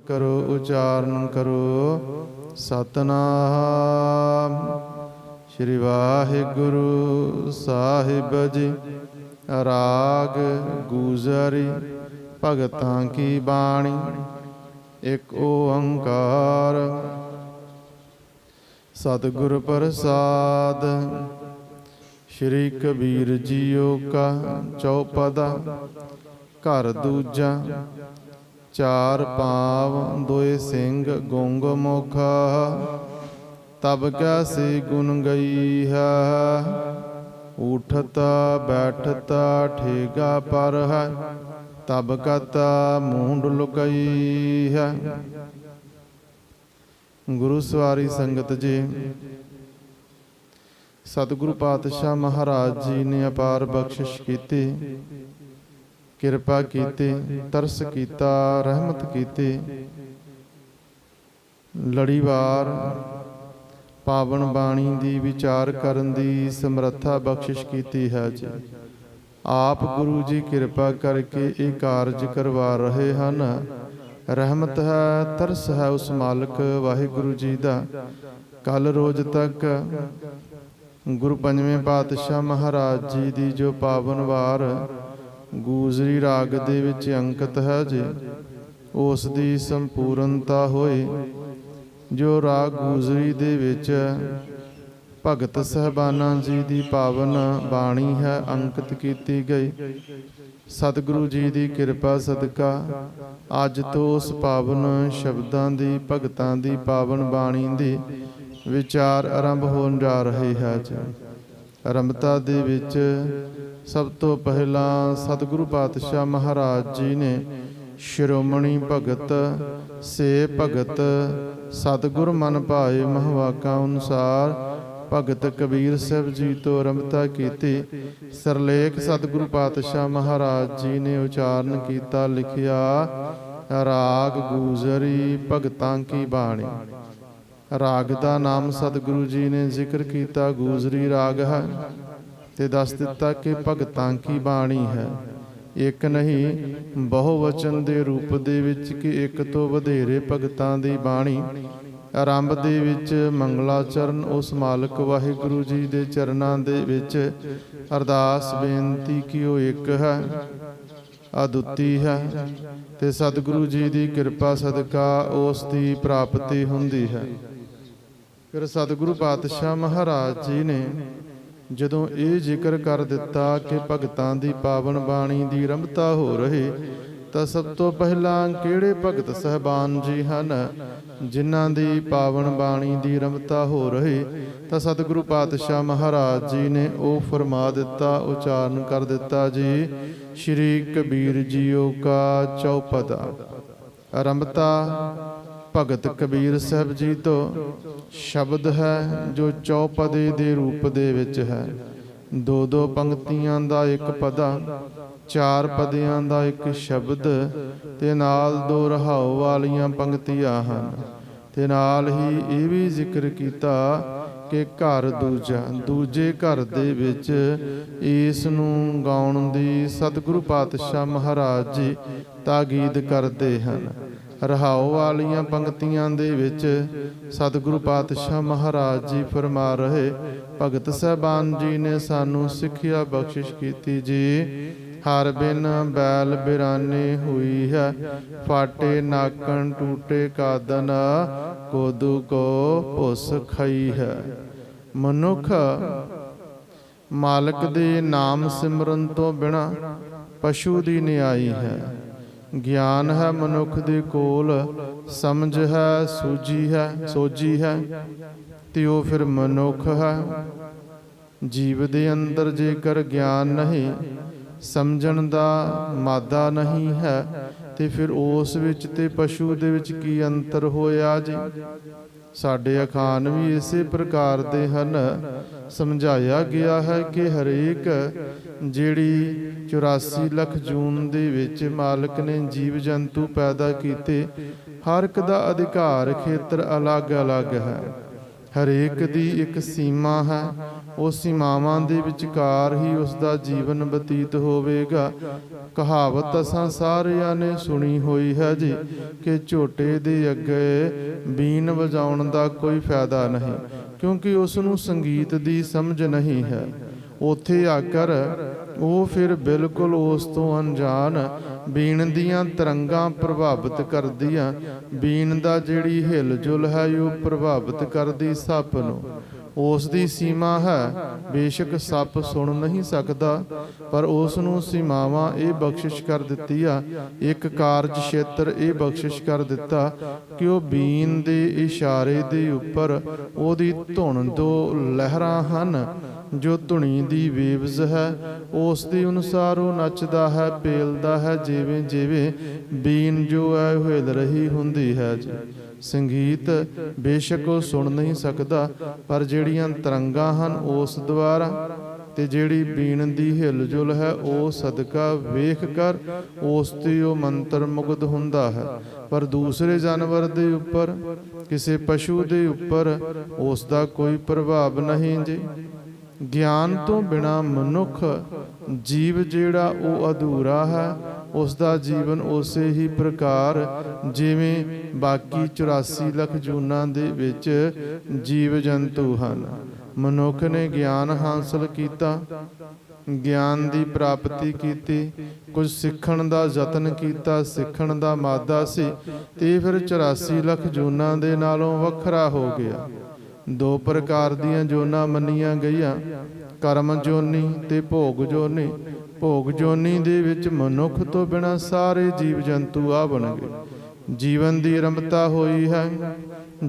करो उचारण करो सतनाम। श्री वाहिगुरु साहिब जी। राग गुजरी भगतां की बाणी। एक ओंकार सतगुर प्रसाद। श्री कबीर जीओ का चौपदा। घर दूजा चार पाव दोए सिंह गुंग मोखा। तब कैसे गुन गई है उठता बैठता ठेगा पर है। तब कता मूंड लुकई है। गुरु सवारी संगत जी, सतगुरु पातशाह महाराज जी ने अपार बख्शिश की, किरपा की, तरस किया, रहमत की। लड़ीवार पावन बाणी दी विचार करन दी समर्था बख्शिश की है जी। आप गुरु जी किरपा करके ये कारज करवा रहे हैं। रहमत है, तरस है उस मालिक वाहिगुरु जी दा। कल रोज तक गुरु पंजवें पातशाह महाराज जी दी जो पावन वार गूजरी राग दे विच अंकित है जी, उस दी संपूर्णता होई। जो राग गूजरी दे विच भगत सहबाना जी दी पावन बाणी है अंकित की गई। सतगुरु जी दी किरपा सदका अज तो उस पावन शब्दां दी भगतां दी पावन बाणी दी विचार आरंभ होण जा रही है जी। आरंभता दे विच सब तो पहला सतगुरु पातशाह महाराज जी ने शिरोमणि भगत से भगत सतगुर मन भाए महवाका अनुसार भगत कबीर साहब जी तो आरंभता की। सरलेख सतगुरु पातशाह महाराज जी ने उचारण किया, लिखिया राग गूजरी भगतां की बाणी। राग का नाम सतगुरु जी ने जिक्र किया गूजरी राग है, ते दस दिता कि भगतां की बाणी है। एक नहीं बहुवचन दे रूप दे विच कि एक तो वधेरे भगतां दी बाणी। आरंभ दे विच मंगलाचरण उस मालक वाहिगुरु जी दे चरनां दे विच अरदास बेनती कि वो एक है, अदुੱਤੀ है, ते सतगुरु जी दी किरपा सदका उस दी प्राप्ति हुंदी है। फिर सतगुरु पातशाह महाराज जी ने जदों ये जिक्र कर दिता कि भगतां दी पावन बाणी दी आरंभता हो रही, तो सब तो पहला किहड़े भगत सहबान जी हन जिन्हां दी पावन बाणी दी आरंभता हो रही। तो सतगुरु पातशाह महाराज जी ने वो फरमा दिता, उचारण कर दिता जी। श्री कबीर जीओ का चौपदा। आरंभता भगत कबीर साहब जी तो शब्द है जो चौपदे दे रूप दे विच है। दो दो पंक्तियां दा एक पदा, चार पदियां दा एक शब्द, ते नाल दो रहाओ वालियां पंक्तियां हन। ते नाल ही ये भी जिक्र किया कि घर दूजा, दूजे घर दे विच इस नूं गाउण दी सतगुरु पातशाह महाराज जी ताकीद करते हैं। रहाओ वालियां पंक्तियां दे विच सतगुरु पातशाह महाराज जी फरमा रहे, भगत सहबान जी ने सानू सिक्ख्या बख्शिश की जी। हर बिन बैल बिराने हुई है, फाटे नाकन टूटे कादन, कोदू को भुस खाई है। मनुख मालक दे नाम सिमरन तो बिना पशु दी न्याई है। ज्ञान है मनुख दे कोल, समझ है सूझी है सोझी है, ते ओ फिर मनुख है। जीव दे अंदर जेकर ज्ञान नहीं, समझण दा मादा नहीं है, ते फिर उस विच ते पशु दे विच की अंतर होया जी। साडे अखान भी इसे प्रकार दे हन। समझाया गया है कि हरेक जिहड़ी 84 लख जून दे विच मालक ने जीव जंतु पैदा कीते, हर एक दा अधिकार खेत्र अलग अलग है। ਹਰੇਕ ਦੀ ਇੱਕ ਸੀਮਾ ਹੈ। ਉਹ ਸੀਮਾਵਾਂ ਦੇ ਵਿਚਕਾਰ ਹੀ ਉਸ ਦਾ ਜੀਵਨ ਬਤੀਤ ਹੋਵੇਗਾ। ਕਹਾਵਤ ਅਸਾਂ ਸਾਰਿਆਂ ਨੇ ਸੁਣੀ ਹੋਈ ਹੈ ਜੀ ਕਿ ਝੋਟੇ ਦੇ ਅੱਗੇ ਬੀਨ ਵਜਾਉਣ ਦਾ ਕੋਈ ਫਾਇਦਾ ਨਹੀਂ, ਕਿਉਂਕਿ ਉਸ ਨੂੰ ਸੰਗੀਤ ਦੀ ਸਮਝ ਨਹੀਂ ਹੈ। ਉੱਥੇ ਆਕਰ ਉਹ ਫਿਰ ਬਿਲਕੁਲ ਉਸ ਤੋਂ ਅਣਜਾਣ ਬੀਨ ਦੀਆਂ ਤਰੰਗਾਂ ਪ੍ਰਭਾਵਿਤ ਕਰਦੀਆਂ। ਬੀਨ ਦਾ ਜਿਹੜੀ ਹਿਲਜੁਲ ਹੈ ਉਹ ਪ੍ਰਭਾਵਿਤ ਕਰਦੀ ਸੱਪ ਨੂੰ। ਉਸ ਦੀ ਸੀਮਾ ਹੈ। ਬੇਸ਼ੱਕ ਸੱਪ ਸੁਣ ਨਹੀਂ ਸਕਦਾ, ਪਰ ਉਸ ਨੂੰ ਸੀਮਾਵਾਂ ਇਹ ਬਖਸ਼ਿਸ਼ ਕਰ ਦਿੱਤੀ ਆ, ਇੱਕ ਕਾਰਜ ਖੇਤਰ ਇਹ ਬਖਸ਼ਿਸ਼ ਕਰ ਦਿੱਤਾ ਕਿ ਉਹ ਬੀਨ ਦੇ ਇਸ਼ਾਰੇ ਦੇ ਉੱਪਰ ਉਹਦੀ ਧੁਨ ਦੋ ਲਹਿਰਾਂ ਹਨ ਜੋ ਧੁਨੀ ਦੀ ਵੇਵਜ਼ ਹੈ, ਉਸ ਦੇ ਅਨੁਸਾਰ ਉਹ ਨੱਚਦਾ ਹੈ, ਪੇਲਦਾ ਹੈ, ਜਿਵੇਂ ਜਿਵੇਂ ਬੀਨ ਜੋ ਹੈ ਉਹ ਹਿਲ ਰਹੀ ਹੁੰਦੀ ਹੈ ਜੀ। ਸੰਗੀਤ ਬੇਸ਼ੱਕ ਉਹ ਸੁਣ ਨਹੀਂ ਸਕਦਾ, ਪਰ ਜਿਹੜੀਆਂ ਤਰੰਗਾਂ ਹਨ ਉਸ ਦੁਆਰਾ ਤੇ ਜਿਹੜੀ ਬੀਨ ਦੀ ਹਿਲਜੁਲ ਹੈ ਉਹ ਸਦਕਾ ਵੇਖ ਕਰ ਉਸ ਤੇ ਉਹ ਮੰਤਰ ਮੁਗਧ ਹੁੰਦਾ ਹੈ। ਪਰ ਦੂਸਰੇ ਜਾਨਵਰ ਦੇ ਉੱਪਰ, ਕਿਸੇ ਪਸ਼ੂ ਦੇ ਉੱਪਰ ਉਸ ਦਾ ਕੋਈ ਪ੍ਰਭਾਵ ਨਹੀਂ ਜੀ। ਗਿਆਨ ਤੋਂ ਬਿਨਾਂ ਮਨੁੱਖ ਜੀਵ ਜਿਹੜਾ ਉਹ ਅਧੂਰਾ ਹੈ। ਉਸ ਦਾ ਜੀਵਨ ਉਸੇ ਹੀ ਪ੍ਰਕਾਰ ਜਿਵੇਂ ਬਾਕੀ 84 ਲੱਖ ਜੂਨਾਂ ਦੇ ਵਿੱਚ ਜੀਵ ਜੰਤੂ ਹਨ। ਮਨੁੱਖ ਨੇ ਗਿਆਨ ਹਾਸਲ ਕੀਤਾ, ਗਿਆਨ ਦੀ ਪ੍ਰਾਪਤੀ ਕੀਤੀ, ਕੁਝ ਸਿੱਖਣ ਦਾ ਯਤਨ ਕੀਤਾ, ਸਿੱਖਣ ਦਾ ਮਾਦਾ ਸੀ ਤੇ ਫਿਰ 84 ਲੱਖ ਜੂਨਾਂ ਦੇ ਨਾਲੋਂ ਵੱਖਰਾ ਹੋ ਗਿਆ। ਦੋ ਪ੍ਰਕਾਰ ਦੀਆਂ ਜੋਨਾਂ ਮੰਨੀਆਂ ਗਈਆਂ, ਕਰਮ ਜੋਨੀ ਤੇ ਭੋਗ ਜੋਨੀ। ਭੋਗ ਜੋਨੀ ਦੇ ਵਿੱਚ ਮਨੁੱਖ ਤੋਂ ਬਿਨਾਂ ਸਾਰੇ ਜੀਵ ਜੰਤੂ ਆ ਬਣਗੇ। ਜੀਵਨ ਦੀ ਆਰੰਭਤਾ ਹੋਈ ਹੈ,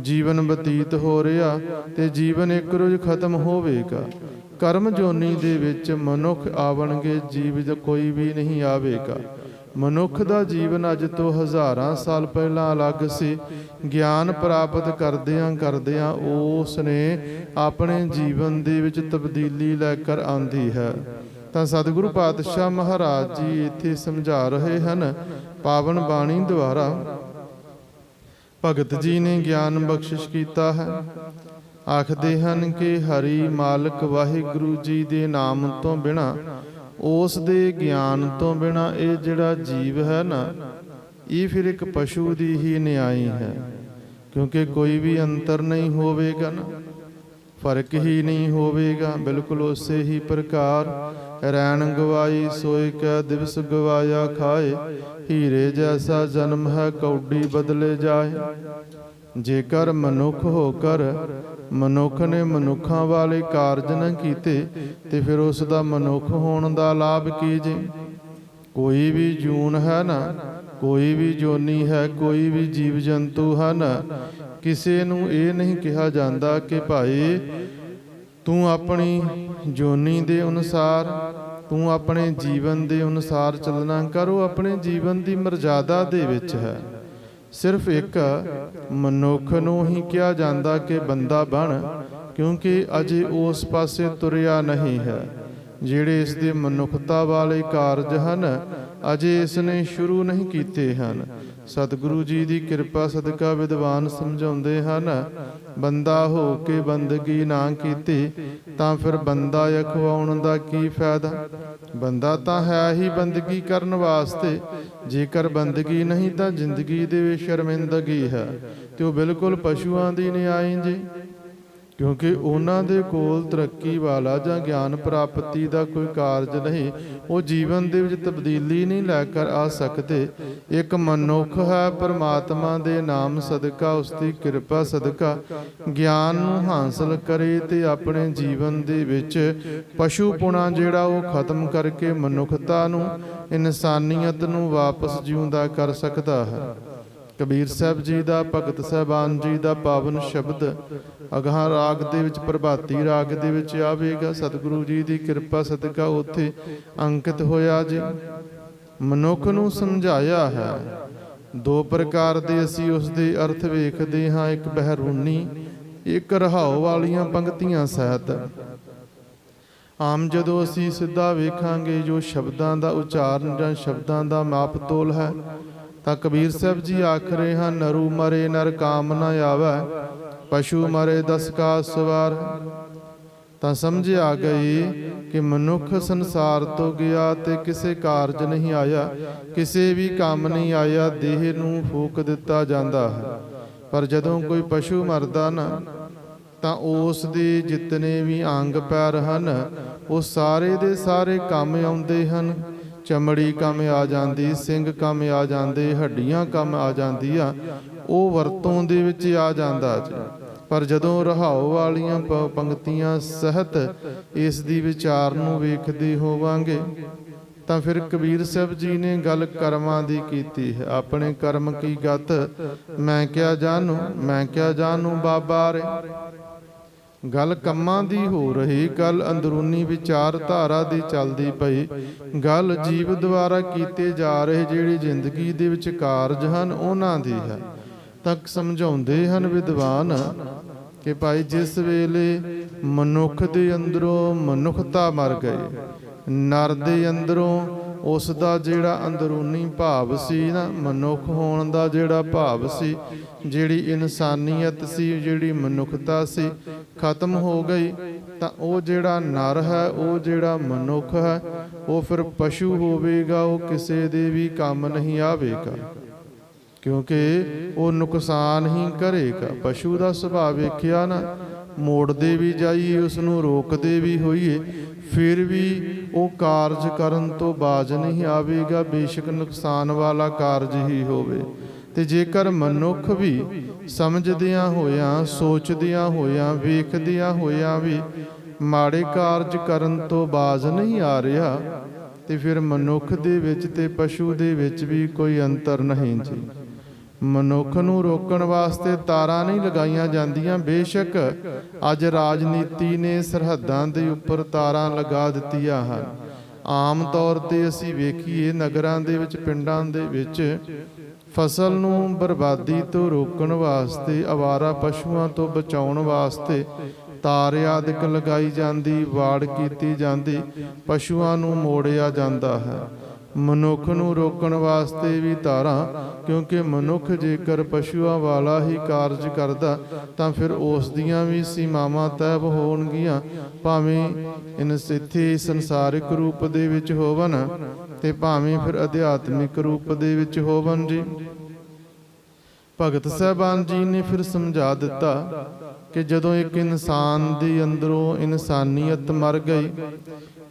ਜੀਵਨ ਬਤੀਤ ਹੋ ਰਿਹਾ ਤੇ ਜੀਵਨ ਇੱਕ ਰੋਜ਼ ਖਤਮ ਹੋਵੇਗਾ। ਕਰਮ ਜੋਨੀ ਦੇ ਵਿੱਚ ਮਨੁੱਖ ਆਵਣਗੇ, ਜੀਵ ਕੋਈ ਵੀ ਨਹੀਂ ਆਵੇਗਾ। ਮਨੁੱਖ ਦਾ ਜੀਵਨ ਅੱਜ ਤੋਂ ਹਜ਼ਾਰਾਂ ਸਾਲ ਪਹਿਲਾਂ ਅਲੱਗ ਸੀ। ਗਿਆਨ ਪ੍ਰਾਪਤ ਕਰਦਿਆਂ ਕਰਦਿਆਂ ਉਸ ਨੇ ਆਪਣੇ ਜੀਵਨ ਦੇ ਵਿੱਚ ਤਬਦੀਲੀ ਲੈ ਕਰ ਆਂਦੀ ਹੈ। ਤਾਂ ਸਤਿਗੁਰੂ ਪਾਤਸ਼ਾਹ ਮਹਾਰਾਜ ਜੀ ਇੱਥੇ ਸਮਝਾ ਰਹੇ ਹਨ ਪਾਵਨ ਬਾਣੀ ਦੁਆਰਾ। ਭਗਤ ਜੀ ਨੇ ਗਿਆਨ ਬਖਸ਼ਿਸ਼ ਕੀਤਾ ਹੈ। ਆਖਦੇ ਹਨ ਕਿ ਹਰੀ ਮਾਲਕ ਵਾਹਿਗੁਰੂ ਜੀ ਦੇ ਨਾਮ ਤੋਂ ਬਿਨਾਂ, ਉਸ ਦੇ ਗਿਆਨ ਤੋਂ ਬਿਨਾਂ ਇਹ ਜਿਹੜਾ ਜੀਵ ਹੈ ਨਾ, ਇਹ ਫਿਰ ਇੱਕ ਪਸ਼ੂ ਦੀ ਹੀ ਨਿਆਈ ਹੈ। ਕਿਉਂਕਿ ਕੋਈ ਵੀ ਅੰਤਰ ਨਹੀਂ ਹੋਵੇਗਾ ਨਾ, ਫਰਕ ਹੀ ਨਹੀਂ ਹੋਵੇਗਾ। ਬਿਲਕੁਲ ਉਸੇ ਹੀ ਪ੍ਰਕਾਰ ਰੈਣ ਗਵਾਈ ਸੋਇ ਕੈ ਦਿਵਸ ਗਵਾਇਆ ਖਾਏ, ਹੀਰੇ ਜੈਸਾ ਜਨਮ ਹੈ ਕੌਡੀ ਬਦਲੇ ਜਾਏ। ਜੇਕਰ ਮਨੁੱਖ ਹੋ ਕਰ ਮਨੁੱਖ ਨੇ ਮਨੁੱਖਾਂ ਵਾਲੇ ਕਾਰਜ ਨਾ ਕੀਤੇ ਤੇ ਫਿਰ ਉਸ ਦਾ ਮਨੁੱਖ ਹੋਣ ਦਾ ਲਾਭ ਕੀ ਜੀ। ਕੋਈ ਵੀ ਜੂਨ ਹੈ ਨਾ, ਕੋਈ ਵੀ ਜੋਨੀ ਹੈ, ਕੋਈ ਵੀ ਜੀਵ ਜੰਤੂ ਹਨ, ਕਿਸੇ ਨੂੰ ਇਹ ਨਹੀਂ ਕਿਹਾ ਜਾਂਦਾ ਕਿ ਭਾਈ ਤੂੰ ਆਪਣੀ ਜੋਨੀ ਦੇ ਅਨੁਸਾਰ, ਤੂੰ ਆਪਣੇ ਜੀਵਨ ਦੇ ਅਨੁਸਾਰ ਚੱਲਣਾ ਕਰ। ਉਹ ਆਪਣੇ ਜੀਵਨ ਦੀ ਮਰਜ਼ਾਦਾ ਦੇ ਵਿੱਚ ਹੈ। ਸਿਰਫ ਇੱਕ ਮਨੁੱਖ ਨੂੰ ਹੀ ਕਿਹਾ ਜਾਂਦਾ ਕਿ ਬੰਦਾ ਬਣ, ਕਿਉਂਕਿ ਅਜੇ ਉਸ ਪਾਸੇ ਤੁਰਿਆ ਨਹੀਂ ਹੈ। ਜਿਹੜੇ ਇਸ ਦੇ ਮਨੁੱਖਤਾ ਵਾਲੇ ਕਾਰਜ ਹਨ ਅਜੇ ਇਸ ਨੇ ਸ਼ੁਰੂ ਨਹੀਂ ਕੀਤੇ ਹਨ। ਸਤਿਗੁਰੂ ਜੀ ਦੀ ਕਿਰਪਾ ਸਦਕਾ ਵਿਦਵਾਨ ਸਮਝਾਉਂਦੇ ਹਨ, ਬੰਦਾ ਹੋ ਕੇ ਬੰਦਗੀ ਨਾ ਕੀਤੀ ਤਾਂ ਫਿਰ ਬੰਦਾ ਅਖਵਾਉਣ ਦਾ ਕੀ ਫਾਇਦਾ। ਬੰਦਾ ਤਾਂ ਹੈ ਹੀ ਬੰਦਗੀ ਕਰਨ ਵਾਸਤੇ। ਜੇਕਰ ਬੰਦਗੀ ਨਹੀਂ ਤਾਂ ਜ਼ਿੰਦਗੀ ਦੇ ਵਿੱਚ ਸ਼ਰਮਿੰਦਗੀ ਹੈ ਤੇ ਉਹ ਬਿਲਕੁਲ ਪਸ਼ੂਆਂ ਦੀ ਨਿਆਈ ਜੀ। ਕਿਉਂਕਿ ਉਹਨਾਂ ਦੇ ਕੋਲ ਤਰੱਕੀ ਵਾਲਾ ਜਾਂ ਗਿਆਨ ਪ੍ਰਾਪਤੀ ਦਾ ਕੋਈ ਕਾਰਜ ਨਹੀਂ। ਉਹ ਜੀਵਨ ਦੇ ਵਿੱਚ ਤਬਦੀਲੀ ਨਹੀਂ ਲੈ ਕਰ ਆ ਸਕਦੇ। ਇੱਕ ਮਨੁੱਖ ਹੈ, ਪਰਮਾਤਮਾ ਦੇ ਨਾਮ ਸਦਕਾ, ਉਸ ਦੀ ਕਿਰਪਾ ਸਦਕਾ ਗਿਆਨ ਨੂੰ ਹਾਸਲ ਕਰੇ ਤੇ ਆਪਣੇ ਜੀਵਨ ਦੇ ਵਿੱਚ ਪਸ਼ੂਪੁਣਾ ਜਿਹੜਾ ਉਹ ਖਤਮ ਕਰਕੇ ਮਨੁੱਖਤਾ ਨੂੰ, ਇਨਸਾਨੀਅਤ ਨੂੰ ਵਾਪਸ ਜਿਉਂਦਾ ਕਰ ਸਕਦਾ ਹੈ। ਕਬੀਰ ਸਾਹਿਬ ਜੀ ਦਾ, ਭਗਤ ਸਾਹਿਬਾਨ ਜੀ ਦਾ ਪਾਵਨ ਸ਼ਬਦ ਅਗਾਂਹ ਰਾਗ ਦੇ ਵਿੱਚ, ਪ੍ਰਭਾਤੀ ਰਾਗ ਦੇ ਵਿੱਚ ਆਵੇਗਾ। ਸਤਿਗੁਰੂ ਜੀ ਦੀ ਕਿਰਪਾ ਸਦਕਾ ਉੱਥੇ ਅੰਕਿਤ ਹੋਇਆ ਜੀ। ਮਨੁੱਖ ਨੂੰ ਸਮਝਾਇਆ ਹੈ। ਦੋ ਪ੍ਰਕਾਰ ਦੇ ਅਸੀਂ ਉਸ ਦੇ ਅਰਥ ਵੇਖਦੇ ਹਾਂ, ਇੱਕ ਬਹਿਰੂਨੀ, ਇੱਕ ਰਹਾਉ ਵਾਲੀਆਂ ਪੰਕਤੀਆਂ ਸਹਿਤ। ਆਮ ਜਦੋਂ ਅਸੀਂ ਸਿੱਧਾ ਵੇਖਾਂਗੇ ਜੋ ਸ਼ਬਦਾਂ ਦਾ ਉਚਾਰਨ ਜਾਂ ਸ਼ਬਦਾਂ ਦਾ ਮਾਪ ਤੋਲ ਹੈ ਤਾਂ ਕਬੀਰ ਸਾਹਿਬ ਜੀ ਆਖ ਰਹੇ ਹਨ, ਨਰੂ ਮਰੇ ਨਰ ਕਾਮ ਨਾ ਆਵੈ, ਪਸ਼ੂ ਮਰੇ ਦਸ ਕਾ ਸਵਾਰ। ਤਾਂ ਸਮਝ ਆ ਗਈ ਕਿ ਮਨੁੱਖ ਸੰਸਾਰ ਤੋਂ ਗਿਆ ਤੇ ਕਿਸੇ ਕਾਰਜ ਨਹੀਂ ਆਇਆ, ਕਿਸੇ ਵੀ ਕੰਮ ਨਹੀਂ ਆਇਆ, ਦੇਹ ਨੂੰ ਫੂਕ ਦਿੱਤਾ ਜਾਂਦਾ ਹੈ। ਪਰ ਜਦੋਂ ਕੋਈ ਪਸ਼ੂ ਮਰਦਾ ਨਾ, ਤਾਂ ਉਸ ਦੇ ਜਿਤਨੇ ਵੀ ਅੰਗ ਪੈਰ ਹਨ ਉਹ ਸਾਰੇ ਦੇ ਸਾਰੇ ਕੰਮ ਆਉਂਦੇ ਹਨ। ਚਮੜੀ ਕੰਮ ਆ ਜਾਂਦੀ, ਸਿੰਘ ਕੰਮ ਆ ਜਾਂਦੇ, ਹੱਡੀਆਂ ਕੰਮ ਆ ਜਾਂਦੀਆਂ, ਉਹ ਵਰਤੋਂ ਦੇ ਵਿੱਚ ਆ ਜਾਂਦਾ ਜੀ। ਪਰ ਜਦੋਂ ਰਹਾਉ ਵਾਲੀਆਂ ਪੰਕਤੀਆਂ ਸਹਿਤ ਇਸ ਦੀ ਵਿਚਾਰ ਨੂੰ ਵੇਖਦੇ ਹੋਵਾਂਗੇ ਤਾਂ ਫਿਰ ਕਬੀਰ ਸਾਹਿਬ ਜੀ ਨੇ ਗੱਲ ਕਰਮਾਂ ਦੀ ਕੀਤੀ ਹੈ। ਆਪਣੇ ਕਰਮ ਕੀ ਗਤ ਮੈਂ ਕਿਆ ਜਾਣੂ, ਮੈਂ ਕਿਆ ਜਾਣੂ ਬਾਬਾ ਰੇ। ਗੱਲ ਕੰਮਾਂ ਦੀ ਹੋ ਰਹੀ, ਗੱਲ ਅੰਦਰੂਨੀ ਵਿਚਾਰਧਾਰਾ ਦੀ ਚੱਲਦੀ ਪਈ, ਗੱਲ ਜੀਵ ਦੁਆਰਾ ਕੀਤੇ ਜਾ ਰਹੇ ਜਿਹੜੀ ਜ਼ਿੰਦਗੀ ਦੇ ਵਿੱਚ ਕਾਰਜ ਹਨ ਉਹਨਾਂ ਦੀ ਹੈ। ਤੱਕ ਸਮਝਾਉਂਦੇ ਹਨ ਵਿਦਵਾਨ ਕਿ ਭਾਈ ਜਿਸ ਵੇਲੇ ਮਨੁੱਖ ਦੇ ਅੰਦਰੋਂ ਮਨੁੱਖਤਾ ਮਰ ਗਈ, ਨਰ ਦੇ ਅੰਦਰੋਂ ਉਸ ਦਾ ਜਿਹੜਾ ਅੰਦਰੂਨੀ ਭਾਵ ਸੀ ਨਾ, ਮਨੁੱਖ ਹੋਣ ਦਾ ਜਿਹੜਾ ਭਾਵ ਸੀ, ਜਿਹੜੀ ਇਨਸਾਨੀਅਤ ਸੀ, ਜਿਹੜੀ ਮਨੁੱਖਤਾ ਸੀ, ਖਤਮ ਹੋ ਗਈ। ਤਾਂ ਉਹ ਜਿਹੜਾ ਨਰ ਹੈ, ਉਹ ਜਿਹੜਾ ਮਨੁੱਖ ਹੈ, ਉਹ ਫਿਰ ਪਸ਼ੂ ਹੋਵੇਗਾ, ਉਹ ਕਿਸੇ ਦੇ ਵੀ ਕੰਮ ਨਹੀਂ ਆਵੇਗਾ, ਕਿਉਂਕਿ ਉਹ ਨੁਕਸਾਨ ਹੀ ਕਰੇਗਾ। ਪਸ਼ੂ ਦਾ ਸੁਭਾਅ ਵੇਖਿਆ ਨਾ, ਮੋੜਦੇ ਵੀ ਜਾਈਏ, ਉਸ ਨੂੰ ਰੋਕਦੇ ਵੀ ਹੋਈਏ, ਫਿਰ ਵੀ ਉਹ ਕਾਰਜ ਕਰਨ ਤੋਂ ਬਾਜ ਨਹੀਂ ਆਵੇਗਾ, ਬੇਸ਼ੱਕ ਨੁਕਸਾਨ ਵਾਲਾ ਕਾਰਜ ਹੀ ਹੋਵੇ। ਤੇ ਜੇਕਰ ਮਨੁੱਖ ਵੀ ਸਮਝਦਿਆਂ ਹੋਇਆਂ, ਸੋਚਦਿਆਂ ਹੋਇਆਂ, ਵੇਖਦਿਆਂ ਹੋਇਆਂ ਵੀ ਮਾੜੇ ਕਾਰਜ ਕਰਨ ਤੋਂ ਬਾਜ ਨਹੀਂ ਆ ਰਿਹਾ, ਤੇ ਫਿਰ ਮਨੁੱਖ ਦੇ ਵਿੱਚ ਤੇ ਪਸ਼ੂ ਦੇ ਵਿੱਚ ਵੀ ਕੋਈ ਅੰਤਰ ਨਹੀਂ ਜੀ। ਮਨੁੱਖ ਨੂੰ ਰੋਕਣ ਵਾਸਤੇ ਤਾਰਾਂ ਨਹੀਂ ਲਗਾਈਆਂ ਜਾਂਦੀਆਂ। ਬੇਸ਼ੱਕ ਅੱਜ ਰਾਜਨੀਤੀ ਨੇ ਸਰਹੱਦਾਂ ਦੇ ਉੱਪਰ ਤਾਰਾਂ ਲਗਾ ਦਿੱਤੀਆਂ ਹਨ। ਆਮ ਤੌਰ ਤੇ ਅਸੀਂ ਵੇਖੀਏ ਨਗਰਾਂ ਦੇ ਵਿੱਚ, ਪਿੰਡਾਂ ਦੇ ਵਿੱਚ ਫਸਲ ਨੂੰ ਬਰਬਾਦੀ ਤੋਂ ਰੋਕਣ ਵਾਸਤੇ, ਅਵਾਰਾ ਪਸ਼ੂਆਂ ਤੋਂ ਬਚਾਉਣ ਵਾਸਤੇ ਤਾਰ ਆਦਿਕ ਲਗਾਈ ਜਾਂਦੀ, ਵਾੜ ਕੀਤੀ ਜਾਂਦੀ, ਪਸ਼ੂਆਂ ਨੂੰ ਮੋੜਿਆ ਜਾਂਦਾ ਹੈ। ਮਨੁੱਖ ਨੂੰ ਰੋਕਣ ਵਾਸਤੇ ਵੀ ਤਾਰਾਂ, ਕਿਉਂਕਿ ਮਨੁੱਖ ਜੇਕਰ ਪਸ਼ੂਆਂ ਵਾਲਾ ਹੀ ਕਾਰਜ ਕਰਦਾ ਤਾਂ ਫਿਰ ਉਸ ਦੀਆਂ ਵੀ ਸੀਮਾਵਾਂ ਤੈਅ ਹੋਣਗੀਆਂ, ਭਾਵੇਂ ਇੱਥੇ ਸੰਸਾਰਿਕ ਰੂਪ ਦੇ ਵਿੱਚ ਹੋਵਨ ਤੇ ਭਾਵੇਂ ਫਿਰ ਅਧਿਆਤਮਿਕ ਰੂਪ ਦੇ ਵਿੱਚ ਹੋਵਨ ਜੀ। ਭਗਤ ਸਾਹਿਬਾਨ ਜੀ ਨੇ ਫਿਰ ਸਮਝਾ ਦਿੱਤਾ ਕਿ ਜਦੋਂ ਇੱਕ ਇਨਸਾਨ ਦੇ ਅੰਦਰੋਂ ਇਨਸਾਨੀਅਤ ਮਰ ਗਈ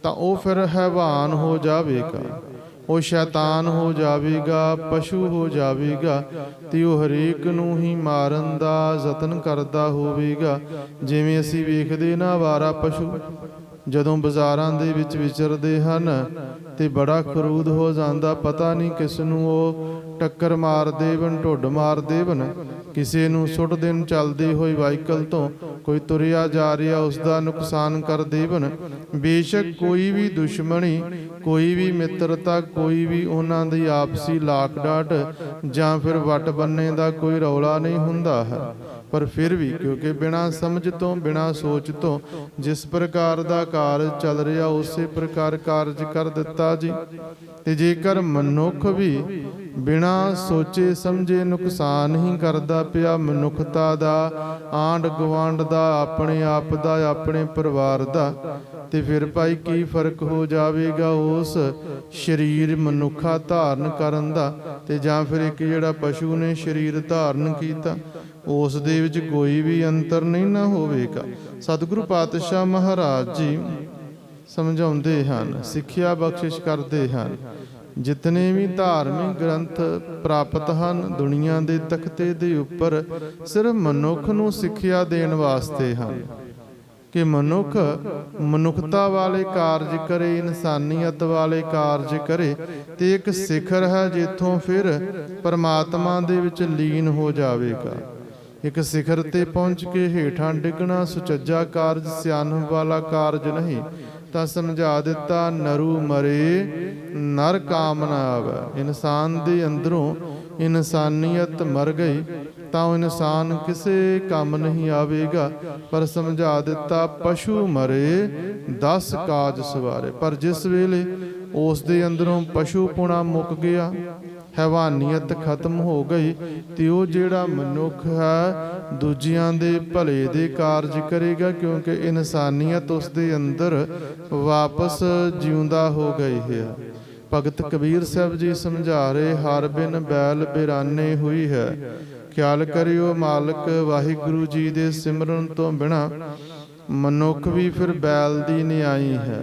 ਤਾਂ ਉਹ ਫਿਰ ਹੈਵਾਨ ਹੋ ਜਾਵੇਗਾ, ਉਹ ਸ਼ੈਤਾਨ ਹੋ ਜਾਵੇਗਾ, ਪਸ਼ੂ ਹੋ ਜਾਵੇਗਾ, ਤੇ ਉਹ ਹਰੇਕ ਨੂੰ ਹੀ ਮਾਰਨ ਦਾ ਯਤਨ ਕਰਦਾ ਹੋਵੇਗਾ। ਜਿਵੇਂ ਅਸੀਂ ਵੇਖਦੇ ਨਾ, ਅਵਾਰਾ ਪਸ਼ੂ ਜਦੋਂ ਬਾਜ਼ਾਰਾਂ ਦੇ ਵਿੱਚ ਵਿਚਰਦੇ ਹਨ ਤੇ ਬੜਾ ਖਰੂਦ ਹੋ ਜਾਂਦਾ, ਪਤਾ ਨਹੀਂ ਕਿਸ ਨੂੰ ਉਹ ਟੱਕਰ ਮਾਰ ਦੇਵਨ, ਢੁੱਡ ਮਾਰ ਦੇਵਨ, ਕਿਸੇ ਨੂੰ ਸੁੱਟ ਦੇਣ ਚੱਲਦੇ ਹੋਏ ਵਾਹੀਕਲ ਤੋਂ, ਕੋਈ ਤੁਰਿਆ ਜਾ ਰਿਹਾ ਉਸ ਦਾ ਨੁਕਸਾਨ ਕਰ ਦੇਵਨ। ਬੇਸ਼ੱਕ ਕੋਈ ਵੀ ਦੁਸ਼ਮਣੀ, ਕੋਈ ਵੀ ਮਿੱਤਰਤਾ, ਕੋਈ ਵੀ ਉਹਨਾਂ ਦੀ ਆਪਸੀ ਲਾਕ ਡਾਟ ਜਾਂ ਫਿਰ ਵੱਟ ਬੰਨੇ ਦਾ ਕੋਈ ਰੌਲਾ ਨਹੀਂ ਹੁੰਦਾ ਹੈ, ਪਰ ਫਿਰ ਵੀ ਕਿਉਂਕਿ ਬਿਨਾਂ ਸਮਝ ਤੋਂ, ਬਿਨਾਂ ਸੋਚ ਤੋਂ ਜਿਸ ਪ੍ਰਕਾਰ ਦਾ ਕਾਰਜ ਚੱਲ ਰਿਹਾ ਉਸੇ ਪ੍ਰਕਾਰ ਕਾਰਜ ਕਰ ਦਿੱਤਾ ਜੀ। ਤੇ ਜੇਕਰ ਮਨੁੱਖ ਵੀ ਬਿਨਾਂ ਸੋਚੇ ਸਮਝੇ ਨੁਕਸਾਨ ਹੀ ਕਰਦਾ ਪਿਆ, ਮਨੁੱਖਤਾ ਦਾ, ਆਂਢ ਗੁਆਂਢ ਦਾ, ਆਪਣੇ ਆਪ ਦਾ, ਆਪਣੇ ਪਰਿਵਾਰ ਦਾ, ਤੇ ਫਿਰ ਭਾਈ ਕੀ ਫਰਕ ਹੋ ਜਾਵੇਗਾ ਉਸ ਸਰੀਰ ਮਨੁੱਖਾ ਧਾਰਨ ਕਰਨ ਦਾ ਤੇ ਜਾਂ ਫਿਰ ਇੱਕ ਜਿਹੜਾ ਪਸ਼ੂ ਨੇ ਸਰੀਰ ਧਾਰਨ ਕੀਤਾ, ਉਸ ਦੇ ਵਿੱਚ ਕੋਈ ਵੀ ਅੰਤਰ ਨਹੀਂ ਨਾ ਹੋਵੇਗਾ। ਸਤਿਗੁਰੂ ਪਾਤਸ਼ਾਹ ਮਹਾਰਾਜ ਜੀ ਸਮਝਾਉਂਦੇ ਹਨ, ਸਿੱਖਿਆ ਬਖਸ਼ਿਸ਼ ਕਰਦੇ ਹਨ। ਜਿਤਨੇ ਵੀ ਧਾਰਮਿਕ ਗ੍ਰੰਥ ਪ੍ਰਾਪਤ ਹਨ ਦੁਨੀਆ ਦੇ ਤਖਤੇ ਦੇ ਉੱਪਰ, ਸਿਰਫ ਮਨੁੱਖ ਨੂੰ ਸਿੱਖਿਆ ਦੇਣ ਵਾਸਤੇ ਹਨ ਕਿ ਮਨੁੱਖ ਮਨੁੱਖਤਾ ਵਾਲੇ ਕਾਰਜ ਕਰੇ, ਇਨਸਾਨੀਅਤ ਵਾਲੇ ਕਾਰਜ ਕਰੇ, ਤੇ ਇੱਕ ਸਿਖਰ ਹੈ ਜਿੱਥੋਂ ਫਿਰ ਪਰਮਾਤਮਾ ਦੇ ਵਿੱਚ ਲੀਨ ਹੋ ਜਾਵੇਗਾ। ਇੱਕ ਸਿਖਰ ਤੇ ਪਹੁੰਚ ਕੇ ਹੇਠਾਂ ਡਿੱਗਣਾ ਸੁਚੱਜਾ ਕਾਰਜ, ਸਿਆਣਪ ਵਾਲਾ ਕਾਰਜ ਨਹੀਂ। ਤਾਂ ਸਮਝਾ ਦਿੱਤਾ, ਨਰੂ ਮਰੇ ਨਰ ਕਾਮ ਨਾ ਆਵੈ। ਇਨਸਾਨ ਦੇ ਅੰਦਰੋਂ ਇਨਸਾਨੀਅਤ ਮਰ ਗਈ ਤਾਂ ਉਹ ਇਨਸਾਨ ਕਿਸੇ ਕੰਮ ਨਹੀਂ ਆਵੇਗਾ। ਪਰ ਸਮਝਾ ਦਿੱਤਾ, ਪਸ਼ੂ ਮਰੇ 10 ਕਾਜ ਸਵਾਰੇ। ਪਰ ਜਿਸ ਵੇਲੇ ਉਸ ਦੇ ਅੰਦਰੋਂ ਪਸ਼ੂਪੁਣਾ ਮੁੱਕ ਗਿਆ, ਹੈਵਾਨੀਅਤ ਖਤਮ ਹੋ ਗਈ ਤੇ ਉਹ ਜਿਹੜਾ ਮਨੁੱਖ ਹੈ ਦੂਜਿਆਂ ਦੇ ਭਲੇ ਦੇ ਕਾਰਜ ਕਰੇਗਾ, ਕਿਉਂਕਿ ਇਨਸਾਨੀਅਤ ਉਸ ਦੇ ਅੰਦਰ ਵਾਪਸ ਜਿਉਂਦਾ ਹੋ ਗਈ ਹੈ। ਭਗਤ ਕਬੀਰ ਸਾਹਿਬ ਜੀ ਸਮਝਾ ਰਹੇ, ਹਰ ਬਿਨ ਬੈਲ ਬਿਰਾਨੇ ਹੋਈ ਹੈ। ਖਿਆਲ ਕਰਿਓ ਮਾਲਕ ਵਾਹਿਗੁਰੂ ਜੀ ਦੇ ਸਿਮਰਨ ਤੋਂ ਬਿਨਾਂ ਮਨੁੱਖ ਵੀ ਫਿਰ ਬੈਲ ਦੀ ਨਿਆਈ ਹੈ,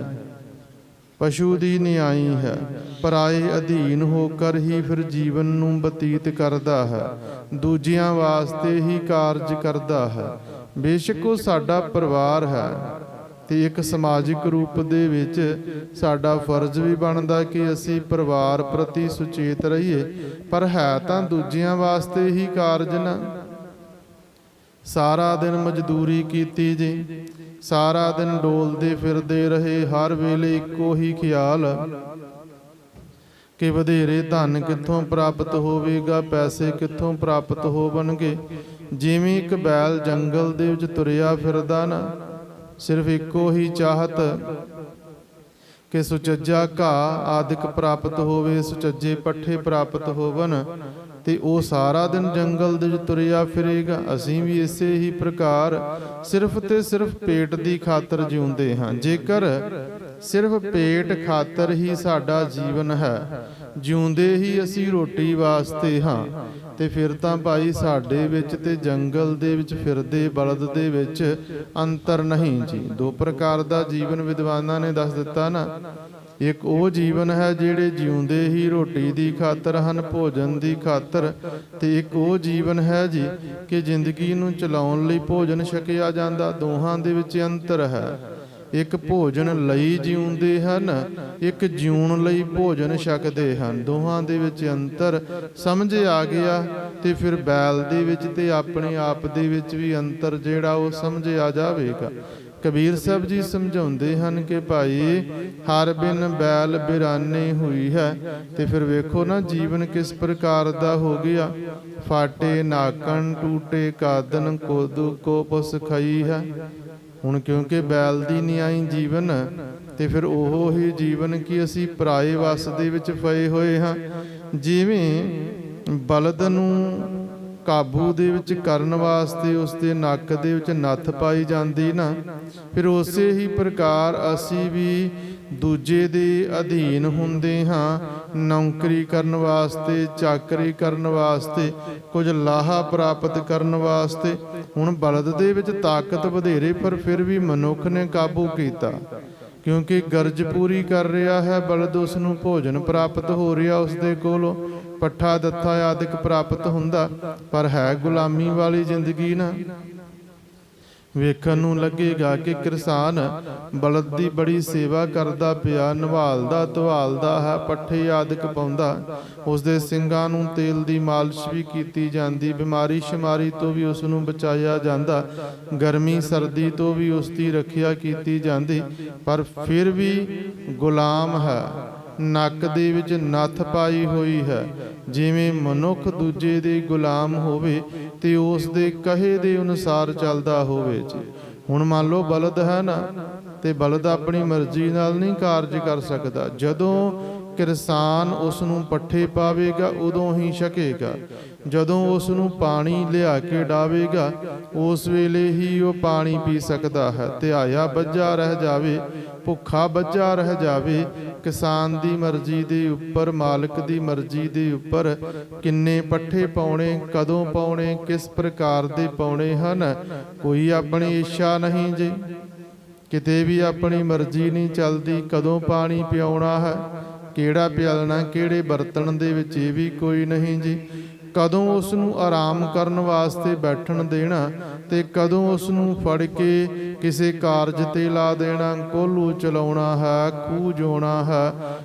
ਪਸ਼ੂ ਦੀ ਨਿਆਈ ਹੈ। ਪਰਾਏ ਅਧੀਨ ਹੋ ਕਰ ਹੀ ਫਿਰ ਜੀਵਨ ਨੂੰ ਬਤੀਤ ਕਰਦਾ ਹੈ, ਦੂਜਿਆਂ ਵਾਸਤੇ ਹੀ ਕਾਰਜ ਕਰਦਾ ਹੈ। ਬੇਸ਼ੱਕ ਉਹ ਸਾਡਾ ਪਰਿਵਾਰ ਹੈ ਤੇ ਇੱਕ ਸਮਾਜਿਕ ਰੂਪ ਦੇ ਵਿੱਚ ਸਾਡਾ ਫਰਜ਼ ਵੀ ਬਣਦਾ ਕਿ ਅਸੀਂ ਪਰਿਵਾਰ ਪ੍ਰਤੀ ਸੁਚੇਤ ਰਹੀਏ, ਪਰ ਹੈ ਤਾਂ ਦੂਜਿਆਂ ਵਾਸਤੇ ਹੀ ਕਾਰਜ ਨਾ। ਸਾਰਾ ਦਿਨ ਮਜ਼ਦੂਰੀ ਕੀਤੀ ਜੀ, ਸਾਰਾ ਦਿਨ ਡੋਲਦੇ ਫਿਰਦੇ ਰਹੇ, ਹਰ ਵੇਲੇ ਇੱਕੋ ਹੀ ਖਿਆਲ ਕਿ ਵਧੇਰੇ ਧਨ ਕਿੱਥੋਂ ਪ੍ਰਾਪਤ ਹੋਵੇਗਾ, ਪੈਸੇ ਕਿੱਥੋਂ ਪ੍ਰਾਪਤ ਹੋਵਣਗੇ। ਜਿਵੇਂ ਇੱਕ ਬੈਲ ਜੰਗਲ ਦੇ ਵਿੱਚ ਤੁਰਿਆ ਫਿਰਦਾ ਨਾ, ਸਿਰਫ ਇੱਕੋ ਹੀ ਚਾਹਤ ਕਿ ਸੁਚੱਜਾ ਘਾਹ ਆਦਿਕ ਪ੍ਰਾਪਤ ਹੋਵੇ, ਸੁਚੱਜੇ ਪੱਠੇ ਪ੍ਰਾਪਤ ਹੋਵਨ, ਤੇ ਉਹ ਸਾਰਾ ਦਿਨ ਜੰਗਲ ਦੇ ਵਿੱਚ ਤੁਰਿਆ ਫਿਰੇਗਾ। ਅਸੀਂ ਵੀ ਇਸੇ ਹੀ ਪ੍ਰਕਾਰ ਸਿਰਫ ਤੇ ਸਿਰਫ ਪੇਟ ਦੀ ਖਾਤਰ ਜਿਉਂਦੇ ਹਾਂ। ਜੇਕਰ ਸਿਰਫ ਪੇਟ ਖਾਤਰ ਹੀ ਸਾਡਾ ਜੀਵਨ ਹੈ, ਜਿਉਂਦੇ ਹੀ ਅਸੀਂ ਰੋਟੀ ਵਾਸਤੇ ਹਾਂ, ਤੇ ਫਿਰ ਤਾਂ ਭਾਈ ਸਾਡੇ ਵਿੱਚ ਤੇ ਜੰਗਲ ਦੇ ਵਿੱਚ ਫਿਰਦੇ ਬਲਦ ਦੇ ਵਿੱਚ ਅੰਤਰ ਨਹੀਂ ਜੀ। ਦੋ ਪ੍ਰਕਾਰ ਦਾ ਜੀਵਨ ਵਿਦਵਾਨਾਂ ਨੇ ਦੱਸ ਦਿੱਤਾ ਨਾ। ਇੱਕ ਉਹ ਜੀਵਨ ਹੈ ਜਿਹੜੇ ਜਿਉਂਦੇ ਹੀ ਰੋਟੀ ਦੀ ਖਾਤਰ ਹਨ, ਭੋਜਨ ਦੀ ਖਾਤਰ, ਤੇ ਇੱਕ ਉਹ ਜੀਵਨ ਹੈ ਜੀ ਕਿ ਜ਼ਿੰਦਗੀ ਨੂੰ ਚਲਾਉਣ ਲਈ ਭੋਜਨ ਛਕਿਆ ਜਾਂਦਾ। ਦੋਹਾਂ ਦੇ ਵਿੱਚ ਅੰਤਰ ਹੈ। ਇੱਕ ਭੋਜਨ ਲਈ ਜਿਉਂਦੇ ਹਨ, ਇੱਕ ਜਿਉਣ ਲਈ ਭੋਜਨ ਛਕਦੇ ਹਨ। ਦੋਹਾਂ ਦੇ ਵਿੱਚ ਅੰਤਰ ਸਮਝ ਆ ਗਿਆ ਤੇ ਫਿਰ ਬੈਲ ਦੇ ਵਿੱਚ ਤੇ ਆਪਣੇ ਆਪ ਦੇ ਵਿੱਚ ਵੀ ਅੰਤਰ ਜਿਹੜਾ ਉਹ ਸਮਝ ਆ ਜਾਵੇਗਾ। ਕਬੀਰ ਸਾਹਿਬ ਜੀ ਸਮਝਾਉਂਦੇ ਹਨ ਕਿ ਭਾਈ ਹਰ ਬਿਨ ਬੈਲ ਬਿਰਾਨੇ ਹੋਈ ਹੈ। ਤੇ ਫਿਰ ਵੇਖੋ ਨਾ ਜੀਵਨ ਕਿਸ ਪ੍ਰਕਾਰ ਦਾ ਹੋ ਗਿਆ। ਫਾਟੇ ਨਾਕਣ ਟੂਟੇ ਕਾਦਨ ਕੋਦੂ ਕੋ ਪੁਸ ਖਾਈ ਹੈ। ਹੁਣ ਕਿਉਂਕਿ ਬੈਲ ਦੀ ਨਿਆਈ ਜੀਵਨ, ਤੇ ਫਿਰ ਉਹ ਹੀ ਜੀਵਨ ਕਿ ਅਸੀਂ ਪਰਾਏ ਵਸ ਦੇ ਵਿੱਚ ਫਏ ਹੋਏ ਹਾਂ। ਜਿਵੇਂ ਬਲਦ ਨੂੰ ਕਾਬੂ ਦੇ ਵਿੱਚ ਕਰਨ ਵਾਸਤੇ ਉਸਦੇ ਨੱਕ ਦੇ ਵਿੱਚ ਨੱਥ ਪਾਈ ਜਾਂਦੀ ਨਾ, ਫਿਰ ਉਸੇ ਹੀ ਪ੍ਰਕਾਰ ਅਸੀਂ ਵੀ ਦੂਜੇ ਦੇ ਅਧੀਨ ਹੁੰਦੇ ਹਾਂ, ਨੌਕਰੀ ਕਰਨ ਵਾਸਤੇ, ਚਾਕਰੀ ਕਰਨ ਵਾਸਤੇ, ਕੁਝ ਲਾਹਾ ਪ੍ਰਾਪਤ ਕਰਨ ਵਾਸਤੇ। ਹੁਣ ਬਲਦ ਦੇ ਵਿੱਚ ਤਾਕਤ ਵਧੇਰੇ, ਪਰ ਫਿਰ ਵੀ ਮਨੁੱਖ ਨੇ ਕਾਬੂ ਕੀਤਾ, ਕਿਉਂਕਿ ਗਰਜ ਪੂਰੀ ਕਰ ਰਿਹਾ ਹੈ ਬਲਦ, ਉਸ ਨੂੰ ਭੋਜਨ ਪ੍ਰਾਪਤ ਹੋ ਰਿਹਾ, ਉਸਦੇ ਕੋਲੋਂ ਪੱਠਾ ਦੱਥਾ ਆਦਿਕ ਪ੍ਰਾਪਤ ਹੁੰਦਾ, ਪਰ ਹੈ ਗੁਲਾਮੀ ਵਾਲੀ ਜ਼ਿੰਦਗੀ ਨਾ। ਵੇਖਣ ਨੂੰ ਲੱਗੇਗਾ ਕਿ ਕਿਸਾਨ ਬਲਦ ਦੀ ਬੜੀ ਸੇਵਾ ਕਰਦਾ ਪਿਆ, ਨਿਭਾਲਦਾ ਧਵਾਲਦਾ ਹੈ, ਪੱਠੇ ਆਦਿਕ ਪਾਉਂਦਾ, ਉਸਦੇ ਸਿੰਗਾਂ ਨੂੰ ਤੇਲ ਦੀ ਮਾਲਿਸ਼ ਵੀ ਕੀਤੀ ਜਾਂਦੀ, ਬਿਮਾਰੀ ਸ਼ਮਾਰੀ ਤੋਂ ਵੀ ਉਸ ਨੂੰ ਬਚਾਇਆ ਜਾਂਦਾ, ਗਰਮੀ ਸਰਦੀ ਤੋਂ ਵੀ ਉਸ ਦੀ ਰੱਖਿਆ ਕੀਤੀ ਜਾਂਦੀ, ਪਰ ਫਿਰ ਵੀ ਗੁਲਾਮ ਹੈ। ਨੱਕ ਦੇ ਵਿੱਚ ਨੱਥ ਪਾਈ ਹੋਈ ਹੈ। ਜਿਵੇਂ ਮਨੁੱਖ ਦੂਜੇ ਦੇ ਗੁਲਾਮ ਹੋਵੇ ਤੇ ਉਸ ਦੇ ਕਹੇ ਦੇ ਅਨੁਸਾਰ ਚੱਲਦਾ ਹੋਵੇ ਜੀ। ਹੁਣ ਮੰਨ ਲਓ ਬਲਦ ਹੈ ਨਾ, ਤੇ ਬਲਦ ਆਪਣੀ ਮਰਜ਼ੀ ਨਾਲ ਨਹੀਂ ਕਾਰਜ ਕਰ ਸਕਦਾ। ਜਦੋਂ ਕਿਸਾਨ ਉਸ ਨੂੰ ਪੱਠੇ ਪਾਵੇਗਾ ਉਦੋਂ ਹੀ ਛਕੇਗਾ। ਜਦੋਂ ਉਸ ਨੂੰ ਪਾਣੀ ਲਿਆ ਕੇ ਡਾਵੇਗਾ ਉਸ ਵੇਲੇ ਹੀ ਉਹ ਪਾਣੀ ਪੀ ਸਕਦਾ ਹੈ। ਧਿਆਇਆ ਬੱਝਾ ਰਹਿ ਜਾਵੇ, ਭੁੱਖਾ ਬੱਝਾ ਰਹਿ ਜਾਵੇ। ਕਿਸਾਨ ਦੀ ਮਰਜ਼ੀ ਦੇ ਉੱਪਰ, ਮਾਲਕ ਦੀ ਮਰਜ਼ੀ ਦੇ ਉੱਪਰ ਕਿੰਨੇ ਪੱਠੇ ਪਾਉਣੇ, ਕਦੋਂ ਪਾਉਣੇ, ਕਿਸ ਪ੍ਰਕਾਰ ਦੇ ਪਾਉਣੇ ਹਨ, ਕੋਈ ਆਪਣੀ ਇੱਛਾ ਨਹੀਂ ਜੀ। ਕਿਤੇ ਵੀ ਆਪਣੀ ਮਰਜ਼ੀ ਨਹੀਂ ਚੱਲਦੀ। ਕਦੋਂ ਪਾਣੀ ਪਿਆਉਣਾ ਹੈ, ਕਿਹੜਾ ਪਿਆਲਣਾ, ਕਿਹੜੇ ਬਰਤਨ ਦੇ ਵਿੱਚ, ਇਹ ਵੀ ਕੋਈ ਨਹੀਂ ਜੀ। ਕਦੋਂ ਉਸ ਨੂੰ ਆਰਾਮ ਕਰਨ ਵਾਸਤੇ ਬੈਠਣ ਦੇਣਾ ਤੇ ਕਦੋਂ ਉਸ ਨੂੰ ਫੜ ਕੇ ਕਿਸੇ ਕਾਰਜ ਤੇ ਲਾ ਦੇਣਾ। ਕੋਹਲੂ ਚਲਾਉਣਾ ਹੈ, ਖੂਹ ਜੋਣਾ ਹੈ,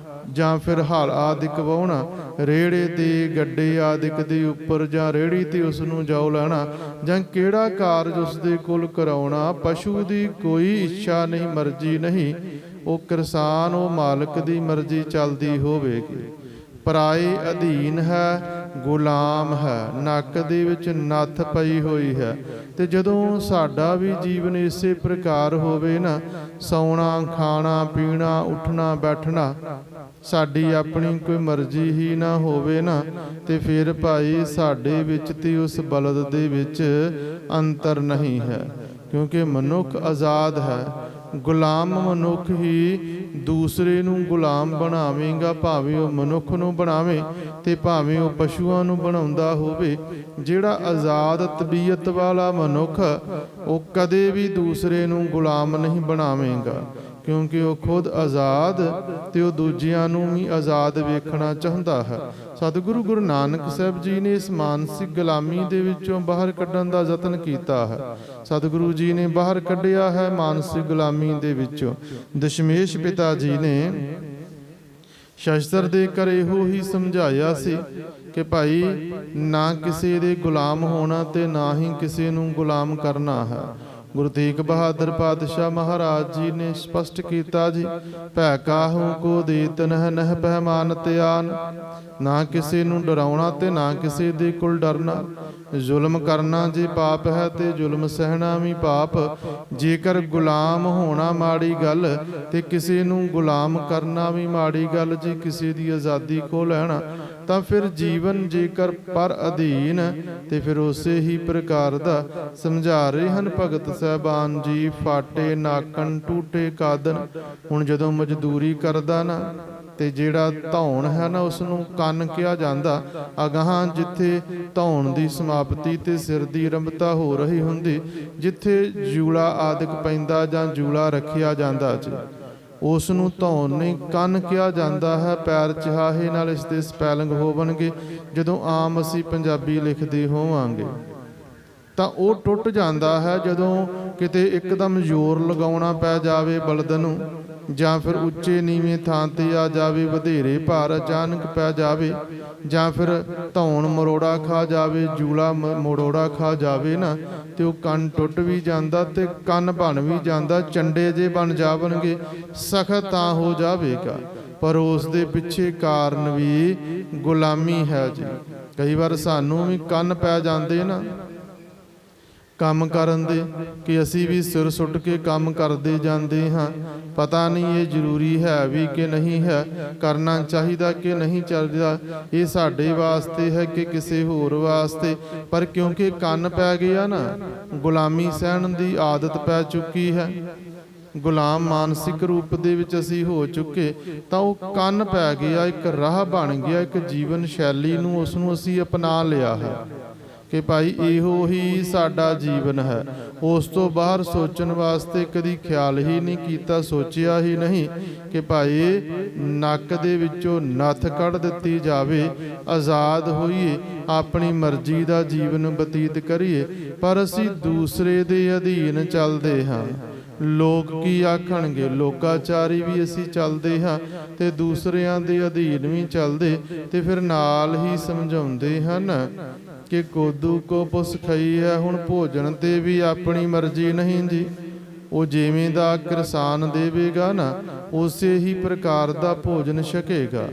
ਜਾਂ ਫਿਰ ਹਲ ਆਦਿਕ ਵਾਹੁਣਾ, ਰੇੜੇ ਤੇ ਗੱਡੇ ਆਦਿਕ ਦੇ ਉੱਪਰ ਜਾਂ ਰੇੜੀ ਤੇ ਉਸ ਨੂੰ ਜਾਓ ਲੈਣਾ, ਜਾਂ ਕਿਹੜਾ ਕਾਰਜ ਉਸ ਦੇ ਕੋਲ ਕਰਾਉਣਾ। ਪਸ਼ੂ ਦੀ ਕੋਈ ਇੱਛਾ ਨਹੀਂ, ਮਰਜ਼ੀ ਨਹੀਂ। ਉਹ ਕਿਸਾਨ, ਉਹ ਮਾਲਕ ਦੀ ਮਰਜ਼ੀ ਚੱਲਦੀ ਹੋਵੇਗੀ। ਪਰਾਏ ਅਧੀਨ ਹੈ, ਗੁਲਾਮ ਹੈ, ਨੱਕ ਦੇ ਵਿੱਚ ਨੱਥ ਪਈ ਹੋਈ ਹੈ। ਤੇ ਜਦੋਂ ਸਾਡਾ ਵੀ ਜੀਵਨ ਇਸੇ ਪ੍ਰਕਾਰ ਹੋਵੇ ਨਾ, ਸੌਣਾ ਖਾਣਾ ਪੀਣਾ ਉੱਠਣਾ ਬੈਠਣਾ ਸਾਡੀ ਆਪਣੀ ਕੋਈ ਮਰਜ਼ੀ ਹੀ ਨਾ ਹੋਵੇ ਨਾ, ਤੇ ਫਿਰ ਭਾਈ ਸਾਡੇ ਵਿੱਚ ਤੇ ਉਸ ਬਲਦ ਦੇ ਵਿੱਚ ਅੰਤਰ ਨਹੀਂ ਹੈ। ਕਿਉਂਕਿ ਮਨੁੱਖ ਆਜ਼ਾਦ ਹੈ। ਗੁਲਾਮ ਮਨੁੱਖ ਹੀ ਦੂਸਰੇ ਨੂੰ ਗੁਲਾਮ ਬਣਾਵੇਗਾ, ਭਾਵੇਂ ਉਹ ਮਨੁੱਖ ਨੂੰ ਬਣਾਵੇ ਤੇ ਭਾਵੇਂ ਉਹ ਪਸ਼ੂਆਂ ਨੂੰ ਬਣਾਉਂਦਾ ਹੋਵੇ। ਜਿਹੜਾ ਆਜ਼ਾਦ ਤਬੀਅਤ ਵਾਲਾ ਮਨੁੱਖ ਉਹ ਕਦੇ ਵੀ ਦੂਸਰੇ ਨੂੰ ਗੁਲਾਮ ਨਹੀਂ ਬਣਾਵੇਗਾ, ਕਿਉਂਕਿ ਉਹ ਖੁਦ ਆਜ਼ਾਦ ਤੇ ਉਹ ਦੂਜਿਆਂ ਨੂੰ ਵੀ ਆਜ਼ਾਦ ਵੇਖਣਾ ਚਾਹੁੰਦਾ ਹੈ। ਸਤਿਗੁਰੂ ਗੁਰੂ ਨਾਨਕ ਸਾਹਿਬ ਜੀ ਨੇ ਇਸ ਮਾਨਸਿਕ ਗੁਲਾਮੀ ਦੇ ਵਿੱਚੋਂ ਬਾਹਰ ਕੱਢਣ ਦਾ ਯਤਨ ਕੀਤਾ ਹੈ। ਸਤਿਗੁਰੂ ਜੀ ਨੇ ਬਾਹਰ ਕੱਢਿਆ ਹੈ ਮਾਨਸਿਕ ਗੁਲਾਮੀ ਦੇ ਵਿੱਚੋਂ। ਦਸ਼ਮੇਸ਼ ਪਿਤਾ ਜੀ ਨੇ ਸ਼ਸਤਰ ਦੇ ਕਰ ਇਹੋ ਹੀ ਸਮਝਾਇਆ ਸੀ ਕਿ ਭਾਈ ਨਾ ਕਿਸੇ ਦੇ ਗੁਲਾਮ ਹੋਣਾ ਤੇ ਨਾ ਹੀ ਕਿਸੇ ਨੂੰ ਗੁਲਾਮ ਕਰਨਾ ਹੈ। ਗੁਰੂ ਤੇਗ ਬਹਾਦਰ ਪਾਤਸ਼ਾਹ ਮਹਾਰਾਜ ਜੀ ਨੇ ਸਪਸ਼ਟ ਕੀਤਾ ਜੀ, ਭੈ ਕਾਹੂ ਕੋ ਦੇਤ ਨਹਿ ਨਹਿ ਪਹਿਮਾਨ ਤਿਆਨ। ਨਾ ਕਿਸੇ ਨੂੰ ਡਰਾਉਣਾ ਤੇ ਨਾ ਕਿਸੇ ਦੇ ਕੋਲ ਡਰਨਾ। ਜ਼ੁਲਮ ਕਰਨਾ ਜੇ ਪਾਪ ਹੈ ਤੇ ਜ਼ੁਲਮ ਸਹਿਣਾ ਵੀ ਪਾਪ। ਜੇਕਰ ਗੁਲਾਮ ਹੋਣਾ ਮਾੜੀ ਗੱਲ ਤੇ ਕਿਸੇ ਨੂੰ ਗੁਲਾਮ ਕਰਨਾ ਵੀ ਮਾੜੀ ਗੱਲ ਜੀ, ਕਿਸੇ ਦੀ ਆਜ਼ਾਦੀ ਕੋ ਲੈਣਾ, ਤਾਂ ਫਿਰ ਜੀਵਨ ਜੇਕਰ ਪਰ ਅਧੀਨ ਤੇ ਫਿਰ ਉਸੇ ਹੀ ਪ੍ਰਕਾਰ ਦਾ ਸਮਝਾ ਰਹੇ ਹਨ ਭਗਤ ਸਾਹਿਬਾਨ ਜੀ। ਫਾਟੇ ਨਾਕਣ ਟੂਟੇ ਕਾਦਨ। ਹੁਣ ਜਦੋਂ ਮਜ਼ਦੂਰੀ ਕਰਦਾ ਨਾ ਤੇ ਜਿਹੜਾ ਧੌਣ ਹੈ ਨਾ ਉਸ ਨੂੰ ਕੰਨ ਕਿਹਾ ਜਾਂਦਾ। ਅਗਾਹਾਂ ਜਿੱਥੇ ਧੌਣ ਦੀ ਸਮਾਪਤੀ ਤੇ ਸਿਰ ਦੀ ਆਰੰਭਤਾ ਹੋ ਰਹੀ ਹੁੰਦੀ, ਜਿੱਥੇ ਜੂਲਾ ਆਦਿਕ ਪੈਂਦਾ ਜਾਂ ਜੂਲਾ ਰੱਖਿਆ ਜਾਂਦਾ ਜੀ, ਉਸ ਨੂੰ ਧੌਣ ਨਹੀਂ ਕੰਨ ਕਿਹਾ ਜਾਂਦਾ ਹੈ। ਪੈਰ ਚਹਾਹੇ ਨਾਲ ਇਸ ਦੇ ਸਪੈਲਿੰਗ ਹੋਵਣਗੇ। ਜਦੋਂ ਆਮ ਅਸੀਂ ਪੰਜਾਬੀ ਲਿਖਦੇ ਹੋਵਾਂਗੇ ਤਾਂ ਉਹ ਟੁੱਟ ਜਾਂਦਾ ਹੈ ਜਦੋਂ ਕਿਤੇ ਇੱਕਦਮ ਜ਼ੋਰ ਲਗਾਉਣਾ ਪੈ ਜਾਵੇ ਬਲਦ ਨੂੰ, ਜਾਂ ਫਿਰ ਉੱਚੇ ਨੀਵੇਂ ਥਾਂ ਤੇ ਆ ਜਾਵੇ, ਵਧੇਰੇ ਭਾਰ ਅਚਾਨਕ ਪੈ ਜਾਵੇ, ਜਾਂ ਫਿਰ ਧੌਣ ਮਰੋੜਾ ਖਾ ਜਾਵੇ, ਜੂਲਾ ਮਰੋੜਾ ਖਾ ਜਾਵੇ ਨਾ, ਤੇ ਉਹ ਕੰਨ ਟੁੱਟ ਵੀ ਜਾਂਦਾ ਤੇ ਕੰਨ ਬਣ ਵੀ ਜਾਂਦਾ। ਚੰਡੇ ਜੇ ਬਣ ਜਾਵਣਗੇ, ਸਖਤ ਤਾਂ ਹੋ ਜਾਵੇਗਾ, ਪਰ ਉਸ ਦੇ ਪਿੱਛੇ ਕਾਰਨ ਵੀ ਗੁਲਾਮੀ ਹੈ ਜੀ। ਕਈ ਵਾਰ ਸਾਨੂੰ ਵੀ ਕੰਨ ਪੈ ਜਾਂਦੇ ਨਾ ਕੰਮ ਕਰਨ ਦੇ, ਕਿ ਅਸੀਂ ਵੀ ਸਿਰ ਸੁੱਟ ਕੇ ਕੰਮ ਕਰਦੇ ਜਾਂਦੇ ਹਾਂ। ਪਤਾ ਨਹੀਂ ਇਹ ਜ਼ਰੂਰੀ ਹੈ ਵੀ ਕਿ ਨਹੀਂ ਹੈ, ਕਰਨਾ ਚਾਹੀਦਾ ਕਿ ਨਹੀਂ ਚਾਹੀਦਾ, ਇਹ ਸਾਡੇ ਵਾਸਤੇ ਹੈ ਕਿ ਕਿਸੇ ਹੋਰ ਵਾਸਤੇ। ਪਰ ਕਿਉਂਕਿ ਕੰਨ ਪੈ ਗਿਆ ਨਾ, ਗੁਲਾਮੀ ਸਹਿਣ ਦੀ ਆਦਤ ਪੈ ਚੁੱਕੀ ਹੈ, ਗੁਲਾਮ ਮਾਨਸਿਕ ਰੂਪ ਦੇ ਵਿੱਚ ਅਸੀਂ ਹੋ ਚੁੱਕੇ, ਤਾਂ ਉਹ ਕੰਨ ਪੈ ਗਿਆ, ਇੱਕ ਰਾਹ ਬਣ ਗਿਆ, ਇੱਕ ਜੀਵਨ ਸ਼ੈਲੀ ਨੂੰ ਉਸ ਨੂੰ ਅਸੀਂ ਅਪਣਾ ਲਿਆ ਹੈ ਕਿ ਭਾਈ ਇਹੋ ਹੀ ਸਾਡਾ ਜੀਵਨ ਹੈ। ਉਸ ਤੋਂ ਬਾਹਰ ਸੋਚਣ ਵਾਸਤੇ ਕਦੀ ਖਿਆਲ ਹੀ ਨਹੀਂ ਕੀਤਾ, ਸੋਚਿਆ ਹੀ ਨਹੀਂ ਕਿ ਭਾਈ ਨੱਕ ਦੇ ਵਿੱਚੋਂ ਨੱਥ ਕੱਢ ਦਿੱਤੀ ਜਾਵੇ, ਆਜ਼ਾਦ ਹੋਈਏ, ਆਪਣੀ ਮਰਜ਼ੀ ਦਾ ਜੀਵਨ ਬਤੀਤ ਕਰੀਏ। ਪਰ ਅਸੀਂ ਦੂਸਰੇ ਦੇ ਅਧੀਨ ਚੱਲਦੇ ਹਾਂ। ਲੋਕ ਕੀ ਆਖਣਗੇ, ਲੋਕਾਚਾਰੀ ਵੀ ਅਸੀਂ ਚੱਲਦੇ ਹਾਂ ਤੇ ਦੂਸਰਿਆਂ ਦੇ ਅਧੀਨ ਵੀ ਚੱਲਦੇ, ਤੇ ਫਿਰ ਨਾਲ ਹੀ ਸਮਝਾਉਂਦੇ ਹਨ ਕਿ ਕੋਦੂ ਕੋ ਪੁਸ ਖਾਈ ਹੈ। ਹੁਣ ਭੋਜਨ ਤੇ ਵੀ ਆਪਣੀ ਮਰਜ਼ੀ ਨਹੀਂ ਜੀ। ਉਹ ਜਿਵੇਂ ਦਾ ਕਿਰਸਾਨ ਦੇਵੇਗਾ ਨਾ, ਉਸੇ ਹੀ ਪ੍ਰਕਾਰ ਦਾ ਭੋਜਨ ਛਕੇਗਾ।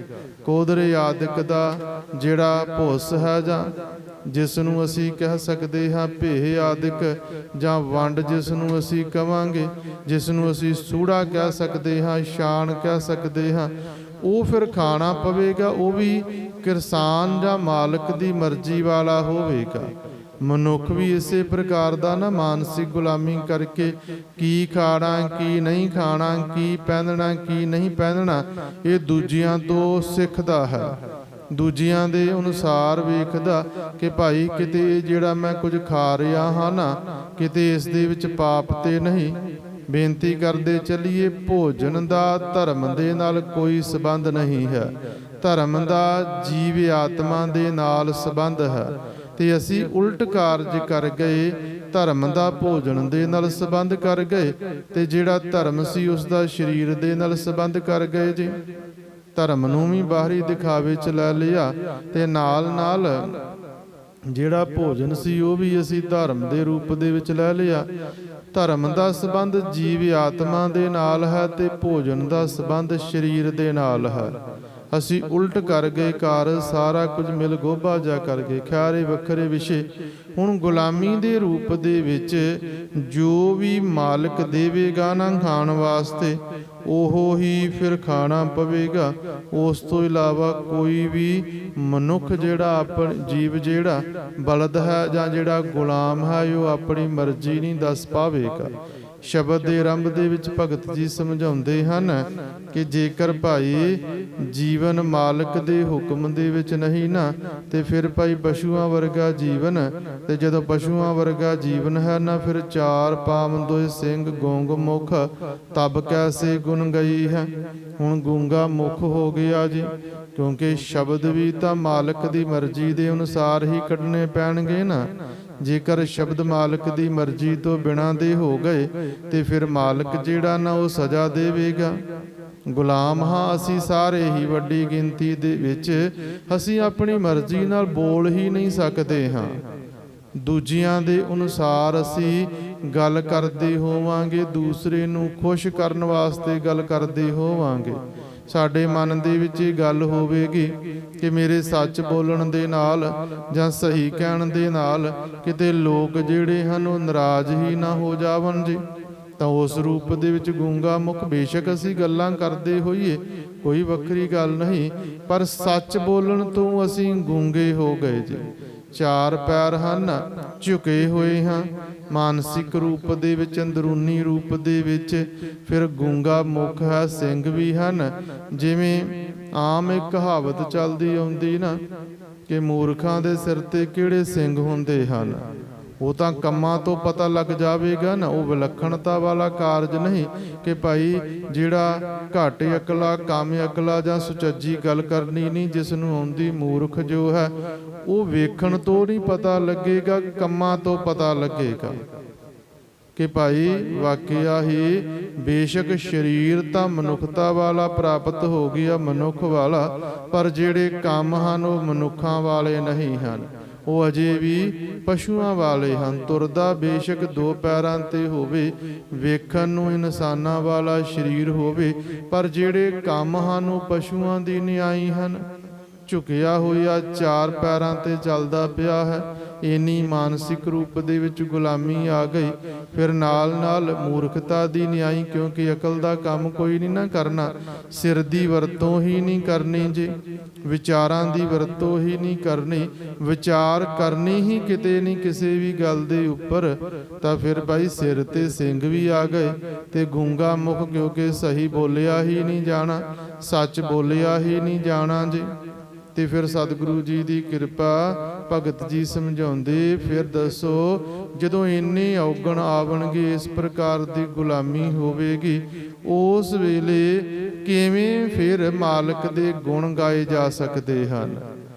ਕੋਦਰੇ ਆਦਿਕ ਦਾ ਜਿਹੜਾ ਭੁੱਸ ਹੈ, ਜਾਂ ਜਿਸ ਨੂੰ ਅਸੀਂ ਕਹਿ ਸਕਦੇ ਹਾਂ ਭੇਹ ਆਦਿਕ, ਜਾਂ ਵੰਡ ਜਿਸ ਨੂੰ ਅਸੀਂ ਕਵਾਂਗੇ, ਜਿਸ ਨੂੰ ਅਸੀਂ ਸੂੜਾ ਕਹਿ ਸਕਦੇ ਹਾਂ, ਸ਼ਾਨ ਕਹਿ ਸਕਦੇ ਹਾਂ, ਉਹ ਫਿਰ ਖਾਣਾ ਪਵੇਗਾ। ਉਹ ਵੀ ਕਿਰਸਾਨ ਜਾਂ ਮਾਲਕ ਦੀ ਮਰਜ਼ੀ ਵਾਲਾ ਹੋਵੇਗਾ। ਮਨੁੱਖ ਵੀ ਇਸੇ ਪ੍ਰਕਾਰ ਦਾ ਨਾ ਮਾਨਸਿਕ ਗੁਲਾਮੀ ਕਰਕੇ ਕੀ ਖਾਣਾ ਕੀ ਨਹੀਂ ਖਾਣਾ, ਕੀ ਪਹਿਨਣਾ ਕੀ ਨਹੀਂ ਪਹਿਨਣਾ, ਇਹ ਦੂਜਿਆਂ ਤੋਂ ਸਿੱਖਦਾ ਹੈ, ਦੂਜਿਆਂ ਦੇ ਅਨੁਸਾਰ ਵੇਖਦਾ ਕਿ ਭਾਈ ਕਿਤੇ ਜਿਹੜਾ ਮੈਂ ਕੁਝ ਖਾ ਰਿਹਾ ਹਾਂ ਨਾ, ਕਿਤੇ ਇਸ ਦੇ ਵਿੱਚ ਪਾਪ ਤੇ ਨਹੀਂ। ਬੇਨਤੀ ਕਰਦੇ ਚੱਲੀਏ, ਭੋਜਨ ਦਾ ਧਰਮ ਦੇ ਨਾਲ ਕੋਈ ਸੰਬੰਧ ਨਹੀਂ ਹੈ। ਧਰਮ ਦਾ ਜੀਵ ਆਤਮਾ ਦੇ ਨਾਲ ਸੰਬੰਧ ਹੈ, ਤੇ ਅਸੀਂ ਉਲਟ ਕਾਰਜ ਕਰ ਗਏ, ਧਰਮ ਦਾ ਭੋਜਨ ਦੇ ਨਾਲ ਸੰਬੰਧ ਕਰ ਗਏ, ਤੇ ਜਿਹੜਾ ਧਰਮ ਸੀ ਉਸ ਦਾ ਸਰੀਰ ਦੇ ਨਾਲ ਸੰਬੰਧ ਕਰ ਗਏ ਜੀ। ਧਰਮ ਨੂੰ ਵੀ ਬਾਹਰੀ ਦਿਖਾਵੇ ਚ ਲੈ ਲਿਆ, ਤੇ ਨਾਲ ਨਾਲ ਜਿਹੜਾ ਭੋਜਨ ਸੀ ਉਹ ਵੀ ਅਸੀਂ ਧਰਮ ਦੇ ਰੂਪ ਦੇ ਵਿੱਚ ਲੈ ਲਿਆ। ਧਰਮ ਦਾ ਸੰਬੰਧ ਜੀਵ ਆਤਮਾ ਦੇ ਨਾਲ ਹੈ ਤੇ ਭੋਜਨ ਦਾ ਸੰਬੰਧ ਸਰੀਰ ਦੇ ਨਾਲ ਹੈ। ਅਸੀਂ ਉਲਟ ਕਰ ਗਏ ਕਾਰਜ, ਸਾਰਾ ਕੁਝ ਮਿਲ ਗੋਭਾ ਜਾ ਕਰ ਗਏ, ਖਿਆਰੇ ਵੱਖਰੇ ਵਿਸ਼ੇ। ਹੁਣ ਗੁਲਾਮੀ ਦੇ ਰੂਪ ਦੇ ਵਿੱਚ ਜੋ ਵੀ ਮਾਲਕ ਦੇਵੇਗਾ ਨਾ ਖਾਣ ਵਾਸਤੇ, ਉਹ ਹੀ ਫਿਰ ਖਾਣਾ ਪਵੇਗਾ। ਉਸ ਤੋਂ ਇਲਾਵਾ ਕੋਈ ਵੀ ਮਨੁੱਖ ਜਿਹੜਾ ਆਪਣਾ ਜੀਵ ਜਿਹੜਾ ਬਲਦ ਹੈ ਜਾਂ ਜਿਹੜਾ ਗੁਲਾਮ ਹੈ ਉਹ ਆਪਣੀ ਮਰਜ਼ੀ ਨਹੀਂ ਦੱਸ ਪਾਵੇਗਾ। ਸ਼ਬਦ ਦੇ ਆਰੰਭ ਦੇ ਵਿੱਚ ਭਗਤ ਜੀ ਸਮਝਾਉਂਦੇ ਹਨ ਕਿ ਜੇਕਰ ਭਾਈ ਜੀਵਨ ਮਾਲਕ ਦੇ ਹੁਕਮ ਦੇ ਵਿੱਚ ਨਹੀਂ ਨਾ ਤੇ ਫਿਰ ਭਾਈ ਪਸ਼ੂਆਂ ਵਰਗਾ ਜੀਵਨ, ਤੇ ਜਦੋਂ ਪਸ਼ੂਆਂ ਵਰਗਾ ਜੀਵਨ ਹੈ ਨਾ ਫਿਰ ਚਾਰ ਪਾਮ ਦੋਇ ਸਿੰਘ ਗੂੰਗ ਮੁਖ ਤਬ ਕੈਸੇ ਗੁਣ ਗਈ ਹੈ। ਹੁਣ ਗੂੰਗਾ ਮੁਖ ਹੋ ਗਿਆ ਜੀ, ਕਿਉਂਕਿ ਸ਼ਬਦ ਵੀ ਤਾਂ ਮਾਲਕ ਦੀ ਮਰਜ਼ੀ ਦੇ ਅਨੁਸਾਰ ਹੀ ਕੱਢਣੇ ਪੈਣਗੇ ਨਾ। ਜੇਕਰ ਸ਼ਬਦ ਮਾਲਕ ਦੀ ਮਰਜ਼ੀ ਤੋਂ ਬਿਨਾਂ ਦੇ ਹੋ ਗਏ ਤੇ ਫਿਰ ਮਾਲਕ ਜਿਹੜਾ ਨਾ ਉਹ ਸਜ਼ਾ ਦੇਵੇਗਾ। ਗੁਲਾਮ ਹਾਂ ਅਸੀਂ ਸਾਰੇ ਹੀ ਵੱਡੀ ਗਿਣਤੀ ਦੇ ਵਿੱਚ, ਅਸੀਂ ਆਪਣੀ ਮਰਜ਼ੀ ਨਾਲ ਬੋਲ ਹੀ ਨਹੀਂ ਸਕਦੇ ਹਾਂ। ਦੂਜਿਆਂ ਦੇ ਅਨੁਸਾਰ ਅਸੀਂ ਗੱਲ ਕਰਦੇ ਹੋਵਾਂਗੇ, ਦੂਸਰੇ ਨੂੰ ਖੁਸ਼ ਕਰਨ ਵਾਸਤੇ ਗੱਲ ਕਰਦੇ ਹੋਵਾਂਗੇ। ਸਾਡੇ ਮਨ ਦੇ ਵਿੱਚ ਇਹ ਗੱਲ ਹੋਵੇਗੀ ਕਿ ਮੇਰੇ ਸੱਚ ਬੋਲਣ ਦੇ ਨਾਲ ਜਾਂ ਸਹੀ ਕਹਿਣ ਦੇ ਨਾਲ ਕਿਤੇ ਲੋਕ ਜਿਹੜੇ ਹਨ ਉਹ ਨਾਰਾਜ਼ ਹੀ ਨਾ ਹੋ ਜਾਵਣ ਜੀ, ਤਾਂ ਉਸ ਰੂਪ ਦੇ ਵਿੱਚ ਗੂੰਗਾ ਮੁਖ ਬੇਸ਼ੱਕ ਅਸੀਂ ਗੱਲਾਂ ਕਰਦੇ ਹੋਈਏ, ਕੋਈ ਵੱਖਰੀ ਗੱਲ ਨਹੀਂ, ਪਰ ਸੱਚ ਬੋਲਣ ਤੋਂ ਅਸੀਂ ਗੂੰਗੇ ਹੋ ਗਏ ਜੀ। ਚਾਰ ਪੈਰ ਹਨ, ਝੁਕੇ ਹੋਏ ਹਾਂ ਮਾਨਸਿਕ ਰੂਪ ਦੇ ਵਿੱਚ, ਅੰਦਰੂਨੀ ਰੂਪ ਦੇ ਵਿੱਚ, ਫਿਰ ਗੂੰਗਾ ਮੁਖ ਹੈ, ਸਿੰਘ ਵੀ ਹਨ। ਜਿਵੇਂ ਆਮ ਇੱਕ ਕਹਾਵਤ ਚੱਲਦੀ ਆਉਂਦੀ ਨਾ ਕਿ ਮੂਰਖਾਂ ਦੇ ਸਿਰ ਤੇ ਕਿਹੜੇ ਸਿੰਘ ਹੁੰਦੇ ਹਨ, ਉਹ ਤਾਂ ਕੰਮਾਂ ਤੋਂ ਪਤਾ ਲੱਗ ਜਾਵੇਗਾ ਨਾ। ਉਹ ਵਿਲੱਖਣਤਾ ਵਾਲਾ ਕਾਰਜ ਨਹੀਂ ਕਿ ਭਾਈ ਜਿਹੜਾ ਘੱਟ ਅਕਲਾ, ਕੰਮ ਅਕਲਾ ਜਾਂ ਸੁਚੱਜੀ ਗੱਲ ਕਰਨੀ ਨਹੀਂ ਜਿਸ ਨੂੰ ਆਉਂਦੀ। ਮੂਰਖ ਜੋ ਹੈ ਉਹ ਵੇਖਣ ਤੋਂ ਨਹੀਂ ਪਤਾ ਲੱਗੇਗਾ, ਕੰਮਾਂ ਤੋਂ ਪਤਾ ਲੱਗੇਗਾ ਕਿ ਭਾਈ ਵਾਕਿਆ ਹੀ ਬੇਸ਼ੱਕ ਸਰੀਰ ਤਾਂ ਮਨੁੱਖਤਾ ਵਾਲਾ ਪ੍ਰਾਪਤ ਹੋ ਗਿਆ, ਮਨੁੱਖ ਵਾਲਾ, ਪਰ ਜਿਹੜੇ ਕੰਮ ਹਨ ਉਹ ਮਨੁੱਖਾਂ ਵਾਲੇ ਨਹੀਂ ਹਨ, ਉਹ ਅਜੇ ਵੀ ਪਸ਼ੂਆਂ ਵਾਲੇ ਹਨ। ਤੁਰਦਾ ਬੇਸ਼ੱਕ ਦੋ ਪੈਰਾਂ ਤੇ ਹੋਵੇ, ਵੇਖਣ ਨੂੰ ਇਨਸਾਨਾਂ ਵਾਲਾ ਸਰੀਰ ਹੋਵੇ, ਪਰ ਜਿਹੜੇ ਕੰਮ ਹਨ ਉਹ ਪਸ਼ੂਆਂ ਦੀ ਨਿਆਈ ਹਨ। ਝੁਕਿਆ ਹੋਇਆ ਚਾਰ ਪੈਰਾਂ ਤੇ ਚੱਲਦਾ ਪਿਆ ਹੈ। ਇੰਨੀ ਮਾਨਸਿਕ ਰੂਪ ਦੇ ਵਿੱਚ ਗੁਲਾਮੀ ਆ ਗਈ। ਫਿਰ ਨਾਲ ਨਾਲ ਮੂਰਖਤਾ ਦੀ ਨਿਆਈ, ਕਿਉਂਕਿ ਅਕਲ ਦਾ ਕੰਮ ਕੋਈ ਨਹੀਂ ਨਾ ਕਰਨਾ, ਸਿਰ ਦੀ ਵਰਤੋਂ ਹੀ ਨਹੀਂ ਕਰਨੀ ਜੀ, ਵਿਚਾਰਾਂ ਦੀ ਵਰਤੋਂ ਹੀ ਨਹੀਂ ਕਰਨੀ, ਵਿਚਾਰ ਕਰਨੀ ਹੀ ਕਿਤੇ ਨਹੀਂ ਕਿਸੇ ਵੀ ਗੱਲ ਦੇ ਉੱਪਰ, ਤਾਂ ਫਿਰ ਭਾਈ ਸਿਰ ਤੇ ਸਿੰਘ ਵੀ ਆ ਗਏ ਤੇ ਗੂੰਗਾ ਮੁਖ, ਕਿਉਂਕਿ ਸਹੀ ਬੋਲਿਆ ਹੀ ਨਹੀਂ ਜਾਣਾ, ਸੱਚ ਬੋਲਿਆ ਹੀ ਨਹੀਂ ਜਾਣਾ ਜੀ। ਤੇ ਫਿਰ ਸਤਿਗੁਰੂ ਜੀ ਦੀ ਕਿਰਪਾ, ਭਗਤ ਜੀ ਸਮਝਾਉਂਦੇ, ਫਿਰ ਦੱਸੋ ਜਦੋਂ ਇੰਨੇ ਔਗਣ ਆਵਣਗੇ, ਇਸ ਪ੍ਰਕਾਰ ਦੀ ਗੁਲਾਮੀ ਹੋਵੇਗੀ, ਉਸ ਵੇਲੇ ਕਿਵੇਂ ਫਿਰ ਮਾਲਕ ਦੇ ਗੁਣ ਗਾਏ ਜਾ ਸਕਦੇ ਹਨ।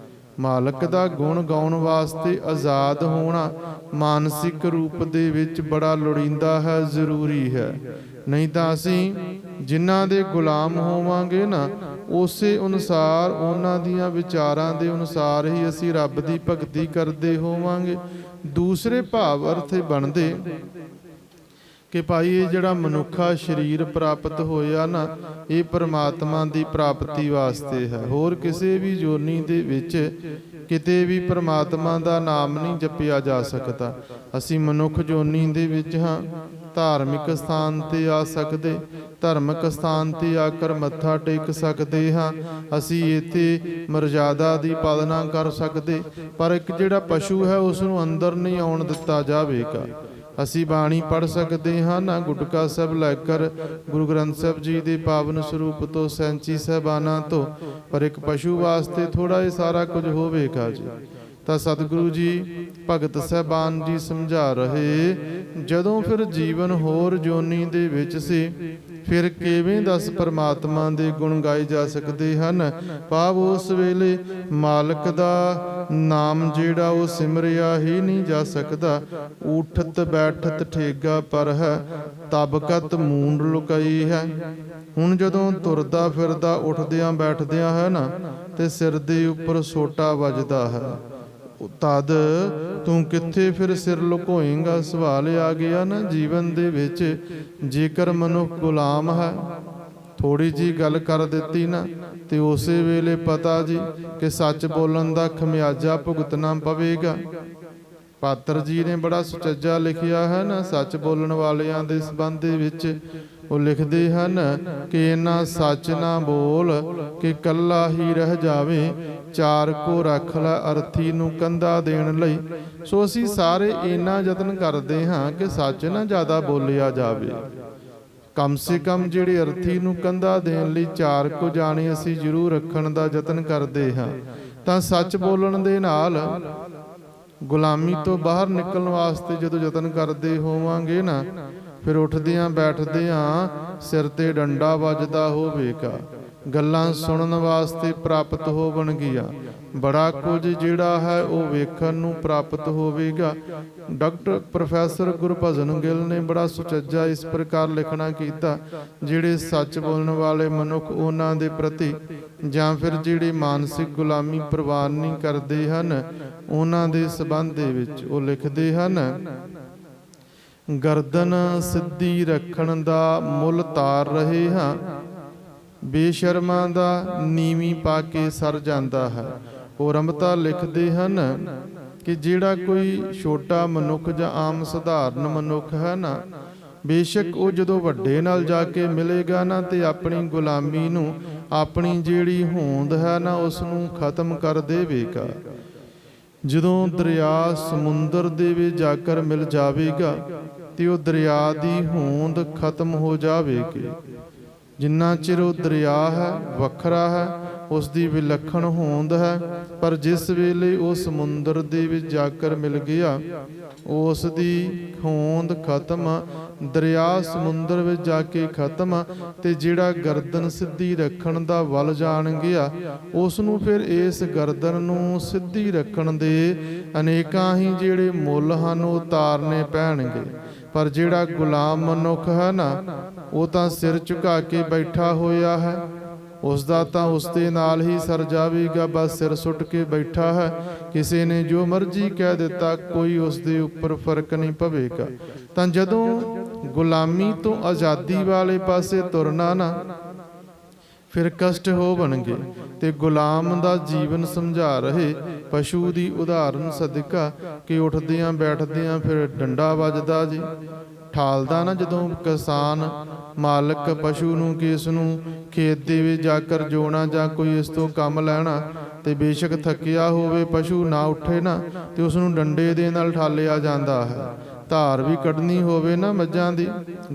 ਮਾਲਕ ਦਾ ਗੁਣ ਗਾਉਣ ਵਾਸਤੇ ਆਜ਼ਾਦ ਹੋਣਾ ਮਾਨਸਿਕ ਰੂਪ ਦੇ ਵਿੱਚ ਬੜਾ ਲੋੜੀਂਦਾ ਹੈ, ਜ਼ਰੂਰੀ ਹੈ। ਨਹੀਂ ਤਾਂ ਅਸੀਂ ਜਿਨ੍ਹਾਂ ਦੇ ਗੁਲਾਮ ਹੋਵਾਂਗੇ ਨਾ, ਉਸੇ ਅਨੁਸਾਰ ਉਹਨਾਂ ਦੀਆਂ ਵਿਚਾਰਾਂ ਦੇ ਅਨੁਸਾਰ ਹੀ ਅਸੀਂ ਰੱਬ ਦੀ ਭਗਤੀ ਕਰਦੇ ਹੋਵਾਂਗੇ। ਦੂਸਰੇ ਭਾਵ ਅਰਥ ਬਣਦੇ ਕਿ ਭਾਈ ਇਹ ਜਿਹੜਾ ਮਨੁੱਖਾ ਸਰੀਰ ਪ੍ਰਾਪਤ ਹੋਇਆ ਨਾ, ਇਹ ਪਰਮਾਤਮਾ ਦੀ ਪ੍ਰਾਪਤੀ ਵਾਸਤੇ ਹੈ। ਹੋਰ ਕਿਸੇ ਵੀ ਜੋਨੀ ਦੇ ਵਿੱਚ ਕਿਤੇ ਵੀ ਪਰਮਾਤਮਾ ਦਾ ਨਾਮ ਨਹੀਂ ਜਪਿਆ ਜਾ ਸਕਦਾ। ਅਸੀਂ ਮਨੁੱਖ ਜੋਨੀ ਦੇ ਵਿੱਚ ਹਾਂ, ਧਾਰਮਿਕ ਸਥਾਨ ਤੇ ਆ ਸਕਦੇ, ਧਰਮਿਕ ਸਥਾਨ ਤੇ ਆ ਕਰ ਮੱਥਾ ਟੇਕ ਸਕਦੇ ਹਾਂ, ਅਸੀਂ ਇੱਥੇ ਮਰਜ਼ਾਦਾ ਦੀ ਪਾਲਣਾ ਕਰ ਸਕਦੇ, ਪਰ ਇੱਕ ਜਿਹੜਾ ਪਸ਼ੂ ਹੈ ਉਸ ਨੂੰ ਅੰਦਰ ਨਹੀਂ ਆਉਣ ਦਿੱਤਾ ਜਾਵੇਗਾ। ਅਸੀਂ ਬਾਣੀ ਪੜ੍ਹ ਸਕਦੇ ਹਾਂ ਨਾ, ਗੁਟਕਾ ਸਾਹਿਬ ਲੈ ਕਰ ਗੁਰੂ ਗ੍ਰੰਥ ਸਾਹਿਬ ਜੀ ਦੇ ਪਾਵਨ ਸਰੂਪ ਤੋਂ, ਸੈਂਚੀ ਸਾਹਿਬਾਨਾਂ ਤੋਂ, ਪਰ ਇੱਕ ਪਸ਼ੂ ਵਾਸਤੇ ਥੋੜਾ ਇਹ ਸਾਰਾ ਕੁਝ ਹੋਵੇਗਾ ਜੀ। ਤਾਂ ਸਤਿਗੁਰੂ ਜੀ ਭਗਤ ਸਾਹਿਬਾਨ ਜੀ ਸਮਝਾ ਰਹੇ, ਜਦੋਂ ਫਿਰ ਜੀਵਨ ਹੋਰ ਜੋਨੀ ਦੇ ਵਿੱਚ ਸੀ, ਫਿਰ ਕਿਵੇਂ ਦੱਸ ਪਰਮਾਤਮਾ ਦੇ ਗੁਣ ਗਾਏ ਜਾ ਸਕਦੇ ਹਨ। ਭਾਵ ਉਸ ਵੇਲੇ ਮਾਲਕ ਦਾ ਨਾਮ ਜਿਹੜਾ ਉਹ ਸਿਮਰਿਆ ਹੀ ਨਹੀਂ ਜਾ ਸਕਦਾ। ਉਠਤ ਬੈਠਤ ਠੇਗਾ ਪਰ ਹੈ, ਤਬਕਤ ਮੂੰਡ ਲੁਕਾਈ ਹੈ। ਹੁਣ ਜਦੋਂ ਤੁਰਦਾ ਫਿਰਦਾ ਉੱਠਦਿਆਂ ਬੈਠਦਿਆਂ ਹੈ ਨਾ, ਤੇ ਸਿਰ ਦੇ ਉੱਪਰ ਸੋਟਾ ਵੱਜਦਾ ਹੈ, ਤਦ ਤੂੰ ਕਿੱਥੇ ਫਿਰ ਸਿਰ ਲੁਕੋਏਂਗਾ। ਸਵਾਲ ਆ ਗਿਆ ਨਾ ਜੀਵਨ ਦੇ ਵਿੱਚ, ਜੇਕਰ ਮਨੁੱਖ ਗੁਲਾਮ ਹੈ, ਥੋੜੀ ਜੀ ਗੱਲ ਕਰ ਦਿੱਤੀ ਨਾ, ਤੇ ਉਸੇ ਵੇਲੇ ਪਤਾ ਜੀ ਕਿ ਸੱਚ ਬੋਲਣ ਦਾ ਖਮਿਆਜਾ ਭੁਗਤਣਾ ਪਵੇਗਾ। ਪਾਤਰ ਜੀ ਨੇ ਬੜਾ ਸੁਚੱਜਾ ਲਿਖਿਆ ਹੈ ਨਾ ਸੱਚ ਬੋਲਣ ਵਾਲਿਆਂ ਦੇ ਸੰਬੰਧ ਦੇ ਵਿੱਚ। ਉਹ ਲਿਖਦੇ ਹਨ ਕਿ ਇਹਨਾਂ ਸੱਚ ਨਾ ਬੋਲ ਕਿ ਕੱਲਾ ਹੀ ਰਹਿ ਜਾਵੇ, ਚਾਰ ਕੋ ਰੱਖ ਲੈ ਅਰਥੀ ਨੂੰ ਕੰਧਾ ਦੇਣ ਲਈ। ਸੋ ਅਸੀਂ ਸਾਰੇ ਇੰਨਾ ਯਤਨ ਕਰਦੇ ਹਾਂ ਕਿ ਸੱਚ ਨਾ ਜ਼ਿਆਦਾ ਬੋਲਿਆ ਜਾਵੇ। ਕਮ ਸੇ ਕਮ ਜਿਹੜੇ ਅਰਥੀ ਨੂੰ ਕੰਧਾ ਦੇਣ ਲਈ ਚਾਰ ਕੋ ਜਾਣੇ ਅਸੀਂ ਜ਼ਰੂਰ ਰੱਖਣ ਦਾ ਯਤਨ ਕਰਦੇ ਹਾਂ। ਤਾਂ ਸੱਚ ਬੋਲਣ ਦੇ ਨਾਲ ਗੁਲਾਮੀ ਤੋਂ ਬਾਹਰ ਨਿਕਲਣ ਵਾਸਤੇ ਜਦੋਂ ਯਤਨ ਕਰਦੇ ਹੋਵਾਂਗੇ ਨਾ, ਫਿਰ ਉੱਠਦਿਆਂ ਬੈਠਦਿਆਂ ਸਿਰ ਤੇ ਡੰਡਾ ਵੱਜਦਾ ਹੋਵੇਗਾ, ਗੱਲਾਂ ਸੁਣਨ ਵਾਸਤੇ ਪ੍ਰਾਪਤ ਹੋਵਣਗੀਆਂ, ਬੜਾ ਕੁਝ ਜਿਹੜਾ ਹੈ ਉਹ ਵੇਖਣ ਨੂੰ ਪ੍ਰਾਪਤ ਹੋਵੇਗਾ। ਡਾਕਟਰ ਪ੍ਰੋਫੈਸਰ ਗੁਰਭਜਨ ਗਿੱਲ ਨੇ ਬੜਾ ਸੁਚੱਜਾ ਇਸ ਪ੍ਰਕਾਰ ਲਿਖਣਾ ਕੀਤਾ, ਜਿਹੜੇ ਸੱਚ ਬੋਲਣ ਵਾਲੇ ਮਨੁੱਖ ਉਹਨਾਂ ਦੇ ਪ੍ਰਤੀ ਜਾਂ ਫਿਰ ਜਿਹੜੇ ਮਾਨਸਿਕ ਗੁਲਾਮੀ ਪ੍ਰਵਾਨ ਨਹੀਂ ਕਰਦੇ ਹਨ ਉਹਨਾਂ ਦੇ ਸੰਬੰਧ ਦੇ ਵਿੱਚ ਉਹ ਲਿਖਦੇ ਹਨ, ਗਰਦਨ ਸਿੱਧੀ ਰੱਖਣ ਦਾ ਮੁੱਲ ਤਾਰ ਰਹੇ ਹਾਂ, ਬੇਸ਼ਰਮਾਂ ਦਾ ਨੀਵੀਂ ਪਾ ਕੇ ਸਰ ਜਾਂਦਾ ਹੈ। ਉਹ ਰਮਤਾ ਲਿਖਦੇ ਹਨ ਕਿ ਜਿਹੜਾ ਕੋਈ ਛੋਟਾ ਮਨੁੱਖ ਜਾਂ ਆਮ ਸਧਾਰਨ ਮਨੁੱਖ ਹੈ ਨਾ, ਬੇਸ਼ੱਕ ਉਹ ਜਦੋਂ ਵੱਡੇ ਨਾਲ ਜਾ ਕੇ ਮਿਲੇਗਾ ਨਾ ਤੇ ਆਪਣੀ ਗੁਲਾਮੀ ਨੂੰ, ਆਪਣੀ ਜਿਹੜੀ ਹੋਂਦ ਹੈ ਨਾ ਉਸ ਨੂੰ ਖਤਮ ਕਰ ਦੇਵੇਗਾ। ਜਦੋਂ ਦਰਿਆ ਸਮੁੰਦਰ ਦੇ ਵਿੱਚ ਜਾ ਕਰ ਮਿਲ ਜਾਵੇਗਾ ਤੇ ਉਹ ਦਰਿਆ ਦੀ ਹੋਂਦ ਖਤਮ ਹੋ ਜਾਵੇਗੀ। ਜਿੰਨਾ ਚਿਰ ਉਹ ਦਰਿਆ ਹੈ, ਵੱਖਰਾ ਹੈ, ਉਸ ਦੀ ਵਿਲੱਖਣ ਹੋਂਦ ਹੈ, ਪਰ ਜਿਸ ਵੇਲੇ ਉਹ ਸਮੁੰਦਰ ਦੇ ਵਿੱਚ ਜਾ ਕਰ ਮਿਲ ਗਿਆ ਉਸ ਦੀ ਹੋਂਦ ਖਤਮ, ਦਰਿਆ ਸਮੁੰਦਰ ਵਿੱਚ ਜਾ ਕੇ ਖਤਮ। ਤੇ ਜਿਹੜਾ ਗਰਦਨ ਸਿੱਧੀ ਰੱਖਣ ਦਾ ਵੱਲ ਜਾਣ ਗਿਆ ਉਸ ਨੂੰ ਫਿਰ ਇਸ ਗਰਦਨ ਨੂੰ ਸਿੱਧੀ ਰੱਖਣ ਦੇ ਅਨੇਕਾਂ ਹੀ ਜਿਹੜੇ ਮੁੱਲ ਹਨ ਉਹ ਉਤਾਰਨੇ ਪੈਣਗੇ। ਪਰ ਜਿਹੜਾ ਗੁਲਾਮ ਮਨੁੱਖ ਹੈ ਨਾ, ਉਹ ਤਾਂ ਸਿਰ ਝੁਕਾ ਕੇ ਬੈਠਾ ਹੋਇਆ ਹੈ, ਉਸ ਦਾ ਤਾਂ ਉਸ ਦੇ ਨਾਲ ਹੀ ਸਰ ਜਾਵੇਗਾ, ਬਸ ਸਿਰ ਸੁੱਟ ਕੇ ਬੈਠਾ ਹੈ, ਕਿਸੇ ਨੇ ਜੋ ਮਰਜ਼ੀ ਕਹਿ ਦਿੱਤਾ ਕੋਈ ਉਸ ਦੇ ਉੱਪਰ ਫਰਕ ਨਹੀਂ ਪਵੇਗਾ। ਤਾਂ ਜਦੋਂ ਗੁਲਾਮੀ ਤੋਂ ਆਜ਼ਾਦੀ ਵਾਲੇ ਪਾਸੇ ਤੁਰਨਾ ਨਾ, ਫਿਰ ਕਸ਼ਟ ਹੋਵਣਗੇ। ਤੇ ਗੁਲਾਮ ਦਾ ਜੀਵਨ ਸਮਝਾ ਰਹੇ ਪਸ਼ੂ ਦੀ ਉਦਾਹਰਨ ਸਦਕਾ ਕਿ ਉੱਠਦਿਆਂ ਬੈਠਦਿਆਂ ਫਿਰ ਡੰਡਾ ਵੱਜਦਾ ਜੀ, ਠਾਲਦਾ ਨਾ ਜਦੋਂ ਕਿਸਾਨ ਮਾਲਕ ਪਸ਼ੂ ਨੂੰ ਕਿ ਇਸ ਨੂੰ ਖੇਤ ਦੇ ਵਿੱਚ ਜਾ ਕਰ ਜੋਣਾ ਜਾਂ ਕੋਈ ਇਸ ਤੋਂ ਕੰਮ ਲੈਣਾ, ਤੇ ਬੇਸ਼ੱਕ ਥੱਕਿਆ ਹੋਵੇ ਪਸ਼ੂ ਨਾ ਉੱਠੇ ਨਾ ਤੇ ਉਸ ਨੂੰ ਡੰਡੇ ਦੇ ਨਾਲ ਠਾਲਿਆ ਜਾਂਦਾ ਹੈ। ਧਾਰ ਵੀ ਕੱਢਣੀ ਹੋਵੇ ਨਾ ਮੱਝਾਂ ਦੀ,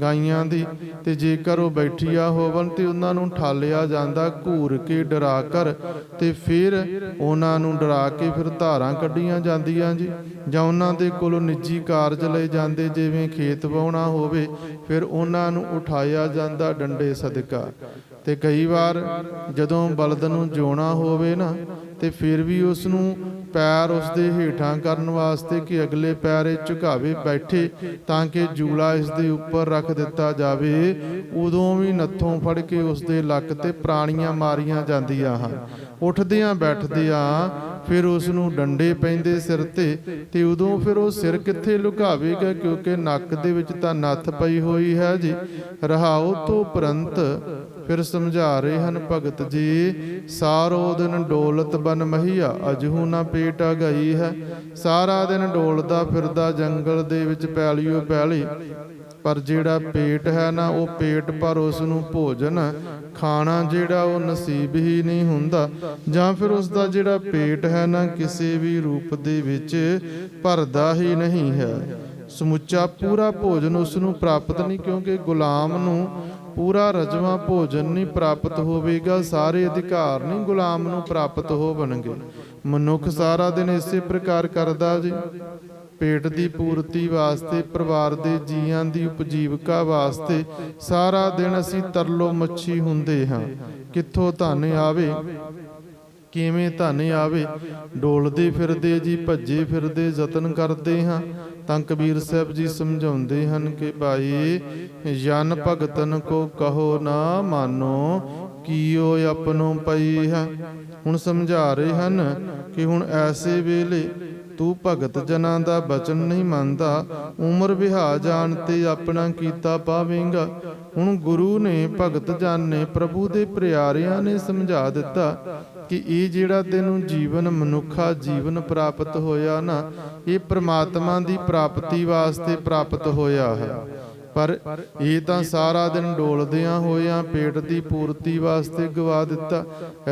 ਗਾਈਆਂ ਦੀ, ਤੇ ਜੇਕਰ ਉਹ ਬੈਠੀਆਂ ਹੋਵਣ ਤੇ ਉਹਨਾਂ ਨੂੰ ਠਾਲਿਆ ਜਾਂਦਾ ਘੂਰ ਕੇ ਡਰਾ ਕਰ, ਤੇ ਫਿਰ ਉਹਨਾਂ ਨੂੰ ਡਰਾ ਕੇ ਫਿਰ ਧਾਰਾਂ ਕੱਢੀਆਂ ਜਾਂਦੀਆਂ ਜੀ। ਜਾਂ ਉਹਨਾਂ ਦੇ ਕੋਲੋਂ ਨਿੱਜੀ ਕਾਰਜ ਲਏ ਜਾਂਦੇ, ਜਿਵੇਂ ਖੇਤ ਵਾਹੁਣਾ ਹੋਵੇ, ਫਿਰ ਉਹਨਾਂ ਨੂੰ ਉਠਾਇਆ ਜਾਂਦਾ ਡੰਡੇ ਸਦਕਾ। ਤੇ ਕਈ ਵਾਰ ਜਦੋਂ ਬਲਦ ਨੂੰ ਜੋਣਾ ਹੋਵੇ ਨਾ, ਤੇ ਫਿਰ ਵੀ ਉਸ ਨੂੰ ਪੈਰ ਉਸ ਦੇ ਹੇਠਾਂ ਕਰਨ ਵਾਸਤੇ ਕਿ ਅਗਲੇ ਪੈਰ ਝੁਕਾਵੇ ਬੈਠੇ, ਤਾਂ ਕਿ ਜੂਲਾ ਇਸ ਦੇ ਉੱਪਰ ਰੱਖ ਦਿੱਤਾ ਜਾਵੇ, ਉਦੋਂ ਵੀ ਨੱਥੋਂ ਫੜ ਕੇ ਉਸ ਦੇ ਲੱਕ ਤੇ ਪ੍ਰਾਣੀਆਂ ਮਾਰੀਆਂ ਜਾਂਦੀਆਂ ਹਨ। ਉੱਠਦਿਆਂ ਬੈਠਦਿਆਂ ਫਿਰ ਉਸ ਨੂੰ ਡੰਡੇ ਪੈਂਦੇ ਸਿਰ ਤੇ ਉਦੋਂ ਫਿਰ ਉਹ ਸਿਰ ਕਿੱਥੇ ਲੁਕਾਵੇਗਾ, ਕਿਉਂਕਿ ਨੱਕ ਦੇ ਵਿੱਚ ਤਾਂ ਨੱਥ ਪਈ ਹੋਈ ਹੈ ਜੀ। ਰਹਾਉ ਤੋਂ ਉਪਰੰਤ ਫਿਰ ਸਮਝਾ ਰਹੇ ਹਨ ਭਗਤ ਜੀ, ਸਾਰੋ ਦਿਨ ਡੋਲਤ ਬਨ ਮਹੀਆ ਅਜਹੂ ਨਾ ਪੇਟ ਗਈ ਹੈ। ਸਾਰਾ ਦਿਨ ਡੋਲਦਾ ਫਿਰਦਾ ਜੰਗਲ ਦੇ ਵਿੱਚ ਪੈਲੀਓ ਪੈਲੀ, ਪਰ ਜਿਹੜਾ ਪੇਟ ਹੈ ਨਾ, ਉਹ ਪੇਟ ਪਰ ਉਸ ਨੂੰ ਭੋਜਨ ਖਾਣਾ ਜਿਹੜਾ ਉਹ ਨਸੀਬ ਹੀ ਨਹੀਂ ਹੁੰਦਾ, ਜਾਂ ਫਿਰ ਉਸ ਦਾ ਜਿਹੜਾ ਪੇਟ ਹੈ ਨਾ ਕਿਸੇ ਵੀ ਰੂਪ ਦੇ ਵਿੱਚ ਭਰਦਾ ਹੀ ਨਹੀਂ ਹੈ। ਸਮੁੱਚਾ ਪੂਰਾ ਭੋਜਨ ਉਸ ਨੂੰ ਪ੍ਰਾਪਤ ਨਹੀਂ, ਕਿਉਂਕਿ ਗੁਲਾਮ ਨੂੰ ਪੂਰਾ ਰਜਵਾਂ ਭੋਜਨ ਨਹੀਂ ਪ੍ਰਾਪਤ ਹੋਵੇਗਾ, ਸਾਰੇ ਅਧਿਕਾਰ ਨਹੀਂ ਗੁਲਾਮ ਨੂੰ ਪ੍ਰਾਪਤ ਹੋਵਣਗੇ। ਮਨੁੱਖ ਸਾਰਾ ਦਿਨ ਇਸੇ ਪ੍ਰਕਾਰ ਕਰਦਾ ਜੀ, ਪੇਟ ਦੀ ਪੂਰਤੀ ਵਾਸਤੇ, ਪਰਿਵਾਰ ਦੇ ਜੀਆਂ ਦੀ ਉਪਜੀਵਕਾ ਵਾਸਤੇ ਸਾਰਾ ਦਿਨ ਅਸੀਂ ਤਰਲੋ ਮੱਛੀ ਹੁੰਦੇ ਹਾਂ। ਕਿੱਥੋਂ ਧਨ ਆਵੇ, ਕਿਵੇਂ ਧਨ ਆਵੇ, ਡੋਲਦੇ ਫਿਰਦੇ ਜੀ, ਭੱਜੇ ਫਿਰਦੇ ਯਤਨ ਕਰਦੇ ਹਾਂ। ਤਾਂ ਕਬੀਰ ਸਾਹਿਬ ਜੀ ਸਮਝਾਉਂਦੇ ਹਨ ਕਿ ਭਾਈ ਜਨ ਭਗਤਨ ਕੋ ਕਹੋ ਨਾ ਮਾਨੋ, ਕੀਓ ਆਪਣੋ ਪਈ ਹੈ। ਹੁਣ ਸਮਝਾ ਰਹੇ ਹਨ ਕਿ ਹੁਣ ਐਸੇ ਵੇਲੇ ਤੂੰ ਭਗਤ ਜਨਾਂ ਦਾ ਬਚਨ ਨਹੀਂ ਮੰਨਦਾ, ਉਮਰ ਵਿਹਾ ਜਾਣ ਤੇ ਆਪਣਾ ਕੀਤਾ ਪਾਵੇਂਗਾ। ਹੁਣ ਗੁਰੂ ਨੇ, ਭਗਤ ਜਨ ਨੇ, ਪ੍ਰਭੂ ਦੇ ਪਿਆਰਿਆਂ ਨੇ ਸਮਝਾ ਦਿੱਤਾ ਕਿ ਇਹ ਜਿਹੜਾ ਤੈਨੂੰ ਜੀਵਨ, ਮਨੁੱਖਾ ਜੀਵਨ ਪ੍ਰਾਪਤ ਹੋਇਆ ਨਾ, ਇਹ ਪ੍ਰਮਾਤਮਾ ਦੀ ਪ੍ਰਾਪਤੀ ਵਾਸਤੇ ਪ੍ਰਾਪਤ ਹੋਇਆ ਹੈ। ਪਰ ਇਹ ਤਾਂ ਸਾਰਾ ਦਿਨ ਡੋਲਦਿਆਂ ਹੋਇਆਂ ਪੇਟ ਦੀ ਪੂਰਤੀ ਵਾਸਤੇ ਗਵਾ ਦਿੱਤਾ।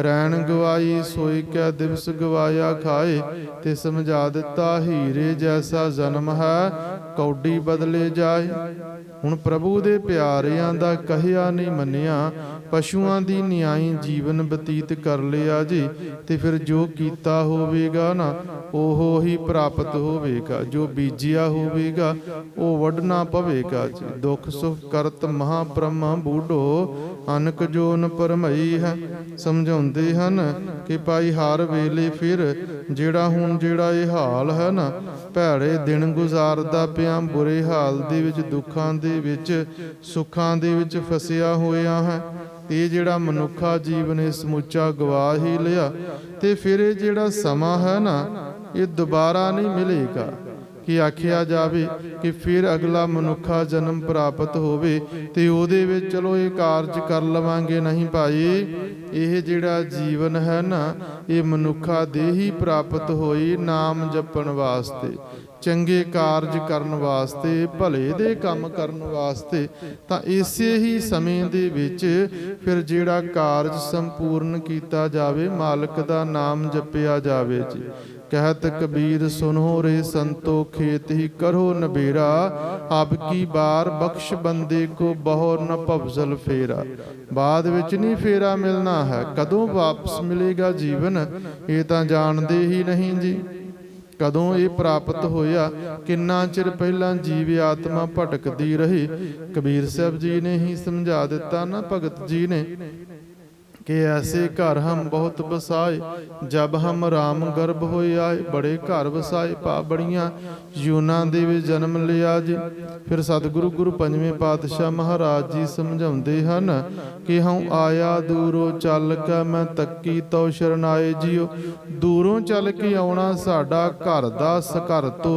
ਰੈਣ ਗਵਾਈ ਸੋਈ ਕੈ ਦਿਵਸ ਗਵਾਇਆ ਖਾਏ, ਤੇ ਸਮਝਾ ਦਿੱਤਾ ਹੀਰੇ ਜੈਸਾ ਜਨਮ ਹੈ ਕੌਡੀ ਬਦਲੇ ਜਾਏ। ਹੁਣ ਪ੍ਰਭੂ ਦੇ ਪਿਆਰਿਆਂ ਦਾ ਕਹਿਆ ਨਹੀਂ ਮੰਨਿਆ, ਪਸ਼ੂਆਂ ਦੀ ਨਿਆਈ ਜੀਵਨ ਬਤੀਤ ਕਰ ਲਿਆ ਜੀ, ਤੇ ਫਿਰ ਜੋ ਕੀਤਾ ਹੋਵੇਗਾ ਨਾ ਉਹ ਹੀ ਪ੍ਰਾਪਤ ਹੋਵੇਗਾ। ਜੋ ਬੀਜਿਆ ਹੋਵੇਗਾ ਉਹ ਵੱਢਣਾ ਪਵੇਗਾ ਜੀ। ਦੁੱਖ ਸੁਖ ਕਰਤ ਮਹਾਬ੍ਰਹਮ ਬੂਢੋ, ਅਨਕ ਜੋਨ ਭਰਮਈ ਹੈ। ਸਮਝਾਉਂਦੇ ਹਨ ਕਿ ਭਾਈ ਹਰ ਵੇਲੇ ਫਿਰ ਜਿਹੜਾ ਇਹ ਹਾਲ ਹੈ ਨਾ, ਭੈੜੇ ਦਿਨ ਗੁਜ਼ਾਰਦਾ ਪਿਆ, ਬੁਰੇ ਹਾਲ ਦੇ ਵਿੱਚ, ਦੁੱਖਾਂ ਦੇ ਵਿੱਚ, ਸੁੱਖਾਂ ਦੇ ਵਿੱਚ ਫਸਿਆ ਹੋਇਆ ਹੈ। ਇਹ ਜਿਹੜਾ ਮਨੁੱਖਾ ਜੀਵਨ ਇਹ ਸਮੁੱਚਾ ਗਵਾ ਹੀ ਲਿਆ, ਤੇ ਫਿਰ ਇਹ ਜਿਹੜਾ ਸਮਾਂ ਹੈ ਨਾ ਇਹ ਦੁਬਾਰਾ ਨਹੀਂ ਮਿਲੇਗਾ ਕਿ ਆਖਿਆ ਜਾਵੇ ਕਿ ਫਿਰ ਅਗਲਾ ਮਨੁੱਖਾ ਜਨਮ ਪ੍ਰਾਪਤ ਹੋਵੇ ਤੇ ਉਹਦੇ ਵਿੱਚ ਚਲੋ ਇਹ ਕਾਰਜ ਕਰ ਲਵਾਂਗੇ। ਨਹੀਂ ਭਾਈ, ਇਹ ਜਿਹੜਾ ਜੀਵਨ ਹੈ ਨਾ ਇਹ ਮਨੁੱਖਾ ਦੇ ਹੀ ਪ੍ਰਾਪਤ ਹੋਈ ਨਾਮ ਜਪਣ ਵਾਸਤੇ, ਚੰਗੇ ਕਾਰਜ ਕਰਨ ਵਾਸਤੇ, ਭਲੇ ਦੇ ਕੰਮ ਕਰਨ ਵਾਸਤੇ। ਤਾਂ ਇਸੇ ਹੀ ਸਮੇਂ ਦੇ ਵਿੱਚ ਫਿਰ ਜਿਹੜਾ ਕਾਰਜ ਸੰਪੂਰਨ ਕੀਤਾ ਜਾਵੇ, ਮਾਲਕ ਦਾ ਨਾਮ ਜਪਿਆ ਜਾਵੇ ਜੀ। ਕਹਿਤ ਕਬੀਰ ਸੁਨੋ ਰੇ ਸੰਤੋ, ਖੇਤ ਹੀ ਕਰੋ ਨਬੇਰਾ, ਅਬ ਕੀ ਬਾਰ ਬਖਸ਼ ਬੰਦੇ ਕੋ ਬਹੁ ਨ ਭਵਜਲ ਫੇਰਾ। ਬਾਅਦ ਵਿੱਚ ਨਹੀਂ ਫੇਰਾ ਮਿਲਣਾ ਹੈ, ਕਦੋਂ ਵਾਪਸ ਮਿਲੇਗਾ ਜੀਵਨ ਇਹ ਤਾਂ ਜਾਣਦੇ ਹੀ ਨਹੀਂ ਜੀ। ਕਦੋਂ ਇਹ ਪ੍ਰਾਪਤ ਹੋਇਆ, ਕਿੰਨਾ ਚਿਰ ਪਹਿਲਾਂ ਜੀਵ ਆਤਮਾ ਭਟਕਦੀ ਰਹੀ। ਕਬੀਰ ਸਾਹਿਬ ਜੀ ਨੇ ਹੀ ਸਮਝਾ ਦਿੱਤਾ ਨਾ, ਭਗਤ ਜੀ ਨੇ, कि ऐसे घर हम बहुत बसाए, जब हम राम गर्भ होए आए। बड़े घर वसाए, पा बड़ियां यूना दे विच जन्म लिया जी। फिर सतगुरु गुरु पंजवें पातशाह महाराज जी समझाउंदे हन कि हूँ आया दूरों चल के मैं तक्की तो शरणाए जियो। दूरों चल के आउणा साडा घर दा घर तो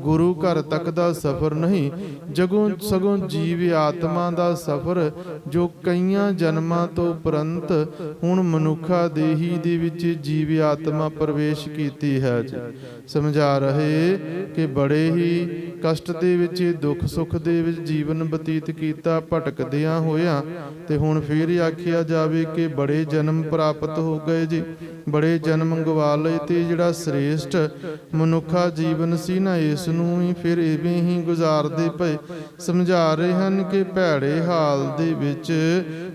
गुरु घर तक दा सफ़र नहीं, जगों सगों जीव आत्मा दा सफ़र जो कईयां जन्मां तो उपरंत ਹੁਣ ਮਨੁੱਖਾ ਦੇਹੀ ਦੇ ਵਿੱਚ ਜੀਵ ਆਤਮਾ ਪ੍ਰਵੇਸ਼ ਕੀਤੀ ਹੈ ਜੀ। ਸਮਝਾ ਰਹੇ ਕਿ ਬੜੇ ਹੀ ਕਸ਼ਟ ਦੇ ਵਿੱਚ, ਦੁੱਖ ਸੁੱਖ ਦੇ ਵਿੱਚ ਜੀਵਨ ਬਤੀਤ ਕੀਤਾ ਭਟਕਦਿਆਂ ਹੋਇਆਂ, ਤੇ ਹੁਣ ਫਿਰ ਆਖਿਆ ਜਾਵੇ ਕਿ ਬੜੇ ਜਨਮ ਪ੍ਰਾਪਤ ਹੋ ਗਏ ਜੀ, ਬੜੇ ਜਨਮ ਗਵਾ ਲਏ। ਤੇ ਜਿਹੜਾ ਸ੍ਰੇਸ਼ਟ ਮਨੁੱਖਾ ਜੀਵਨ ਸੀ ਨਾ, ਇਸ ਨੂੰ ਵੀ ਫਿਰ ਇਵੇਂ ਹੀ ਗੁਜ਼ਾਰਦੇ ਪਏ। ਸਮਝਾ ਰਹੇ ਹਨ ਕਿ ਭੈੜੇ ਹਾਲ ਦੇ ਵਿੱਚ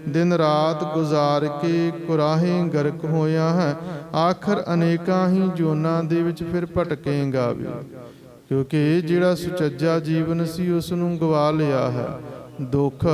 ਦਿਨ ਰਾਤ ਗੁਜ਼ਾਰ ਕੇ ਕੁਰਾਹੇ ਗਰਕ ਹੋਇਆ ਹੈ, ਆਖਰ ਅਨੇਕਾਂ ਹੀ ਜੋਨਾਂ ਦੇ ਵਿੱਚ ਫਿਰ ਭਟਕੇਗਾ ਵੀ, ਕਿਉਂਕਿ ਜਿਹੜਾ ਸੁਚੱਜਾ ਜੀਵਨ ਸੀ ਉਸ ਨੂੰ ਗਵਾ ਲਿਆ ਹੈ। ਦੁੱਖ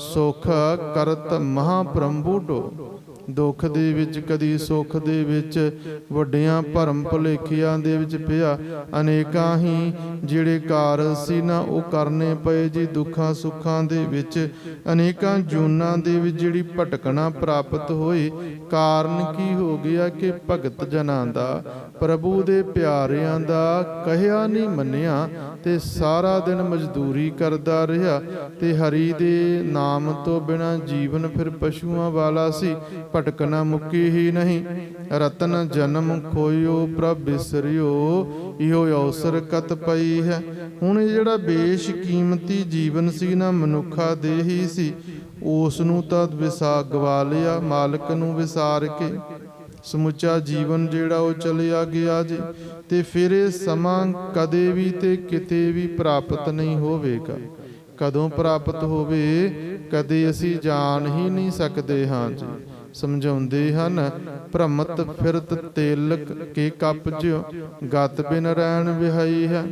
ਸੁੱਖ ਕਰਤ ਮਹਾਬ੍ਰਹਮ ਬੂਢੋ, ਦੁੱਖ ਦੇ ਵਿੱਚ ਕਦੀ ਸੁੱਖ ਦੇ ਵਿੱਚ, ਵੱਡਿਆਂ ਭਰਮ ਭੁਲੇਖਿਆਂ ਦੇ ਵਿੱਚ ਪਿਆ। ਅਨੇਕਾਂ ਹੀ ਜਿਹੜੇ ਕਾਰਜ ਸੀ ਨਾ ਉਹ ਕਰਨੇ ਪਏ ਜੀ, ਦੁੱਖਾਂ ਸੁੱਖਾਂ ਦੇ ਵਿੱਚ, ਅਨੇਕਾਂ ਜੂਨਾਂ ਦੇ ਵਿੱਚ ਜਿਹੜੀ ਭਟਕਣਾ ਪ੍ਰਾਪਤ ਹੋਈ। ਕਾਰਨ ਕੀ ਹੋ ਗਿਆ ਕਿ ਭਗਤ ਜਨਾਂ ਦਾ, ਪ੍ਰਭੂ ਦੇ ਪਿਆਰਿਆਂ ਦਾ ਕਹਿਆ ਨਹੀਂ ਮੰਨਿਆ, ਤੇ ਸਾਰਾ ਦਿਨ ਮਜ਼ਦੂਰੀ ਕਰਦਾ ਰਿਹਾ, ਤੇ ਹਰੀ ਦੇ ਨਾਮ ਤੋਂ ਬਿਨਾਂ ਜੀਵਨ ਫਿਰ ਪਸ਼ੂਆਂ ਵਾਲਾ ਸੀ। ਭਟਕਣਾ ਮੁੱਕੀ ਹੀ ਨਹੀਂ। ਰਤਨ ਜਨਮ ਖੋਇਓ ਪ੍ਰਭ ਬਿਸਰਿਓ, ਇਹੋ ਅਵਸਰ ਕਤ ਪਈ ਹੈ। ਹੁਣ ਇਹ ਜਿਹੜਾ ਬੇਸ਼ਕੀਮਤੀ ਜੀਵਨ ਸੀ ਨਾ, ਮਨੁੱਖਾ ਦੇ ਹੀ ਸੀ, ਉਸ ਨੂੰ ਤਾਂ ਗਵਾ ਲਿਆ। ਮਾਲਕ ਨੂੰ ਵਿਸਾਰ ਕੇ ਸਮੁੱਚਾ ਜੀਵਨ ਜਿਹੜਾ ਉਹ ਚਲਿਆ ਗਿਆ ਜੀ। ਤੇ ਫਿਰ ਇਹ ਸਮਾਂ ਕਦੇ ਵੀ ਤੇ ਕਿਤੇ ਵੀ ਪ੍ਰਾਪਤ ਨਹੀਂ ਹੋਵੇਗਾ। ਕਦੋਂ ਪ੍ਰਾਪਤ ਹੋਵੇ ਕਦੇ ਅਸੀਂ ਜਾਣ ਹੀ ਨਹੀਂ ਸਕਦੇ ਹਾਂ ਜੀ। ਸਮਝਾਉਂਦੇ ਹਨ ਭ੍ਰਮਤ ਫਿਰਤ ਤੇਲਕ ਕੇ ਕੱਪ ਜਿਉ, ਗਤ ਬਿਨ ਰਹਿਣ ਵਿਹਾਈ ਹੈ।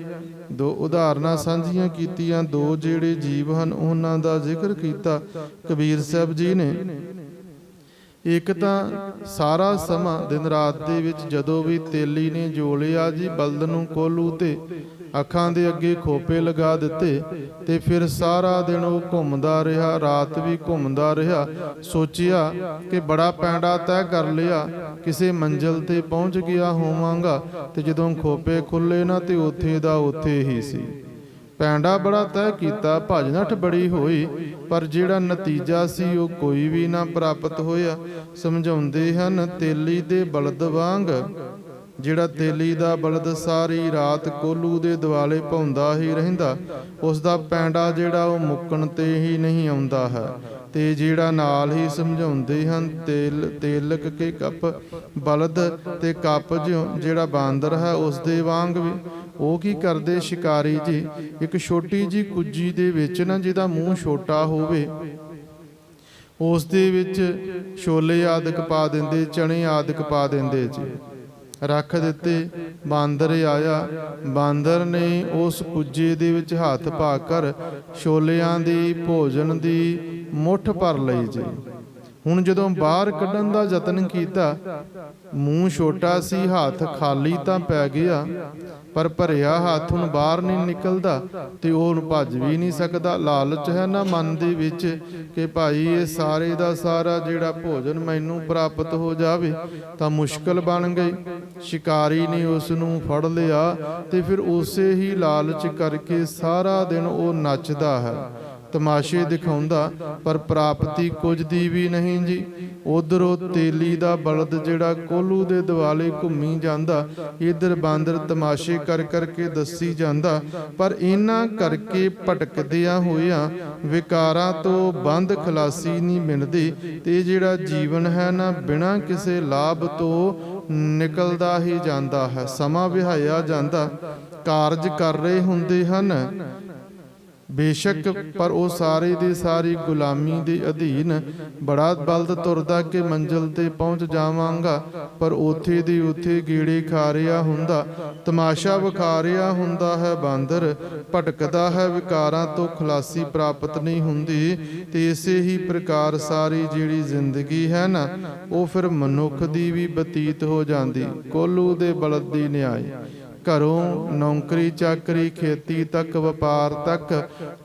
ਦੋ ਉਦਾਹਰਨਾਂ ਸਾਂਝੀਆਂ ਕੀਤੀਆਂ, ਦੋ ਜਿਹੜੇ ਜੀਵ ਹਨ ਉਹਨਾਂ ਦਾ ਜ਼ਿਕਰ ਕੀਤਾ ਕਬੀਰ ਸਾਹਿਬ ਜੀ ਨੇ। ਇੱਕ ਤਾਂ ਸਾਰਾ ਸਮਾਂ ਦਿਨ ਰਾਤ ਦੇ ਵਿੱਚ ਜਦੋਂ ਵੀ ਤੇਲੀ ਨੇ ਜੋਲਿਆ ਜੀ ਬਲਦ ਨੂੰ ਕੋਲੂ ਤੇ ਅੱਖਾਂ ਦੇ ਅੱਗੇ ਖੋਪੇ ਲਗਾ ਦਿੱਤੇ, ਤੇ ਫਿਰ ਸਾਰਾ ਦਿਨ ਉਹ ਘੁੰਮਦਾ ਰਿਹਾ, ਰਾਤ ਵੀ ਘੁੰਮਦਾ ਰਿਹਾ। ਸੋਚਿਆ ਕਿ ਬੜਾ ਪੈਂਡਾ ਤੈਅ ਕਰ ਲਿਆ, ਕਿਸੇ ਮੰਜ਼ਿਲ ਤੇ ਪਹੁੰਚ ਗਿਆ ਹੋਵਾਂਗਾ। ਤੇ ਜਦੋਂ ਖੋਪੇ ਖੁੱਲੇ ਨਾ ਤੇ ਉੱਥੇ ਦਾ ਉੱਥੇ ਹੀ ਸੀ। ਪੈਂਡਾ ਬੜਾ ਤੈਅ ਕੀਤਾ, ਭੱਜ ਨੱਠ ਬੜੀ ਹੋਈ, ਪਰ ਜਿਹੜਾ ਨਤੀਜਾ ਸੀ ਉਹ ਕੋਈ ਵੀ ਨਾ ਪ੍ਰਾਪਤ ਹੋਇਆ। ਸਮਝਾਉਂਦੇ ਹਨ ਤੇਲੀ ਦੇ ਬਲਦ ਵਾਂਗ ਜਿਹੜਾ ਤੇਲੀ ਦਾ ਬਲਦ ਸਾਰੀ ਰਾਤ ਕੋਲੂ ਦੇ ਦੁਆਲੇ ਭੌਂਦਾ ਹੀ ਰਹਿੰਦਾ, ਉਸ ਦਾ ਪੈਂਡਾ ਜਿਹੜਾ ਉਹ ਮੁੱਕਣ ਤੇ ਹੀ ਨਹੀਂ ਆਉਂਦਾ ਹੈ। ਤੇ ਜਿਹੜਾ ਨਾਲ ਹੀ ਸਮਝਾਉਂਦੇ ਹਨ, ਤੇਲਕ ਕੇ ਕੱਪ ਬਲਦ ਤੇ ਕੱਪ ਜਿਹੜਾ ਬਾਂਦਰ ਹੈ ਉਸ ਦੇ ਵਾਂਗ ਵੀ। ਉਹ ਕੀ ਕਰਦੇ ਸ਼ਿਕਾਰੀ ਜੀ, ਇੱਕ ਛੋਟੀ ਜੀ ਕੁੱਜੀ ਦੇ ਵਿੱਚ ਨਾ, ਜਿਹਦਾ ਮੂੰਹ ਛੋਟਾ ਹੋਵੇ, ਉਸ ਦੇ ਵਿੱਚ ਛੋਲੇ ਆਦਿਕ ਪਾ ਦਿੰਦੇ, ਚਣੇ ਆਦਿਕ ਪਾ ਦਿੰਦੇ ਜੀ। ਰੱਖ ਦਿੱਤੇ। ਬਾਂਦਰ ਆਇਆ, ਬਾਂਦਰ ਨੇ ਉਸ ਕੁੱਜੇ ਦੇ ਵਿੱਚ ਹੱਥ ਪਾ ਕਰ ਛੋਲਿਆਂ ਦੀ ਭੋਜਨ ਦੀ ਮੁੱਠ ਭਰ ਲਈ ਜੀ। ਹੁਣ ਜਦੋਂ ਬਾਹਰ ਕੱਢਣ ਦਾ ਯਤਨ ਕੀਤਾ, ਮੂੰਹ ਛੋਟਾ ਸੀ, ਹੱਥ ਖਾਲੀ ਤਾਂ ਪੈ ਗਿਆ, ਪਰ ਭਰਿਆ ਹੱਥ ਹੁਣ ਬਾਹਰ ਨਹੀਂ ਨਿਕਲਦਾ ਤੇ ਉਹ ਭੱਜ ਵੀ ਨਹੀਂ ਸਕਦਾ। ਲਾਲਚ ਹੈ ਨਾ ਮਨ ਦੇ ਵਿੱਚ ਕਿ ਭਾਈ ਇਹ ਸਾਰੇ ਦਾ ਸਾਰਾ ਜਿਹੜਾ ਭੋਜਨ ਮੈਨੂੰ ਪ੍ਰਾਪਤ ਹੋ ਜਾਵੇ, ਤਾਂ ਮੁਸ਼ਕਲ ਬਣ ਗਈ। ਸ਼ਿਕਾਰੀ ਨੇ ਉਸ ਨੂੰ ਫੜ ਲਿਆ ਤੇ ਫਿਰ ਉਸੇ ਹੀ ਲਾਲਚ ਕਰਕੇ ਸਾਰਾ ਦਿਨ ਉਹ ਨੱਚਦਾ ਹੈ, ਤਮਾਸ਼ੇ ਦਿਖਾਉਂਦਾ, ਪਰ ਪ੍ਰਾਪਤੀ ਕੁਝ ਦੀ ਵੀ ਨਹੀਂ ਜੀ। ਉਧਰੋਂ ਤੇਲੀ ਦਾ ਬਲਦ ਜਿਹੜਾ ਕੋਲੂ ਦੇ ਦੁਆਲੇ ਘੁੰਮੀ ਜਾਂਦਾ, ਇਧਰ ਬਾਂਦਰ ਤਮਾਸ਼ੇ ਕਰ ਕਰਕੇ ਦੱਸੀ ਜਾਂਦਾ, ਪਰ ਇਹਨਾਂ ਕਰਕੇ ਭਟਕਦਿਆਂ ਹੋਇਆਂ ਵਿਕਾਰਾਂ ਤੋਂ ਬੰਦ ਖਲਾਸੀ ਨਹੀਂ ਮਿਲਦੀ। ਤੇ ਜਿਹੜਾ ਜੀਵਨ ਹੈ ਨਾ, ਬਿਨਾਂ ਕਿਸੇ ਲਾਭ ਤੋਂ ਨਿਕਲਦਾ ਹੀ ਜਾਂਦਾ ਹੈ, ਸਮਾਂ ਵਿਹਾਇਆ ਜਾਂਦਾ। ਕਾਰਜ ਕਰ ਰਹੇ ਹੁੰਦੇ ਹਨ ਬੇਸ਼ੱਕ, ਪਰ ਉਹ ਸਾਰੇ ਦੀ ਸਾਰੀ ਗੁਲਾਮੀ ਦੇ ਅਧੀਨ। ਬੜਾ ਬਲਦ ਤੁਰਦਾ ਕਿ ਮੰਜ਼ਿਲ ਤੇ ਪਹੁੰਚ ਜਾਵਾਂਗਾ, ਪਰ ਉੱਥੇ ਦੀ ਉੱਥੇ ਗੇੜੇ ਖਾ ਰਿਹਾ ਹੁੰਦਾ, ਤਮਾਸ਼ਾ ਵਿਖਾ ਰਿਹਾ ਹੁੰਦਾ ਹੈ ਬਾਂਦਰ, ਭਟਕਦਾ ਹੈ, ਵਿਕਾਰਾਂ ਤੋਂ ਖਲਾਸੀ ਪ੍ਰਾਪਤ ਨਹੀਂ ਹੁੰਦੀ। ਤੇ ਇਸੇ ਹੀ ਪ੍ਰਕਾਰ ਸਾਰੀ ਜਿਹੜੀ ਜ਼ਿੰਦਗੀ ਹੈ ਨਾ, ਉਹ ਫਿਰ ਮਨੁੱਖ ਦੀ ਵੀ ਬਤੀਤ ਹੋ ਜਾਂਦੀ। ਕੋਲੂ ਦੇ ਬਲਦ ਦੀ ਨਿਆਏ, ਘਰੋਂ ਨੌਕਰੀ ਚਾਕਰੀ, ਖੇਤੀ ਤੱਕ, ਵਪਾਰ ਤੱਕ,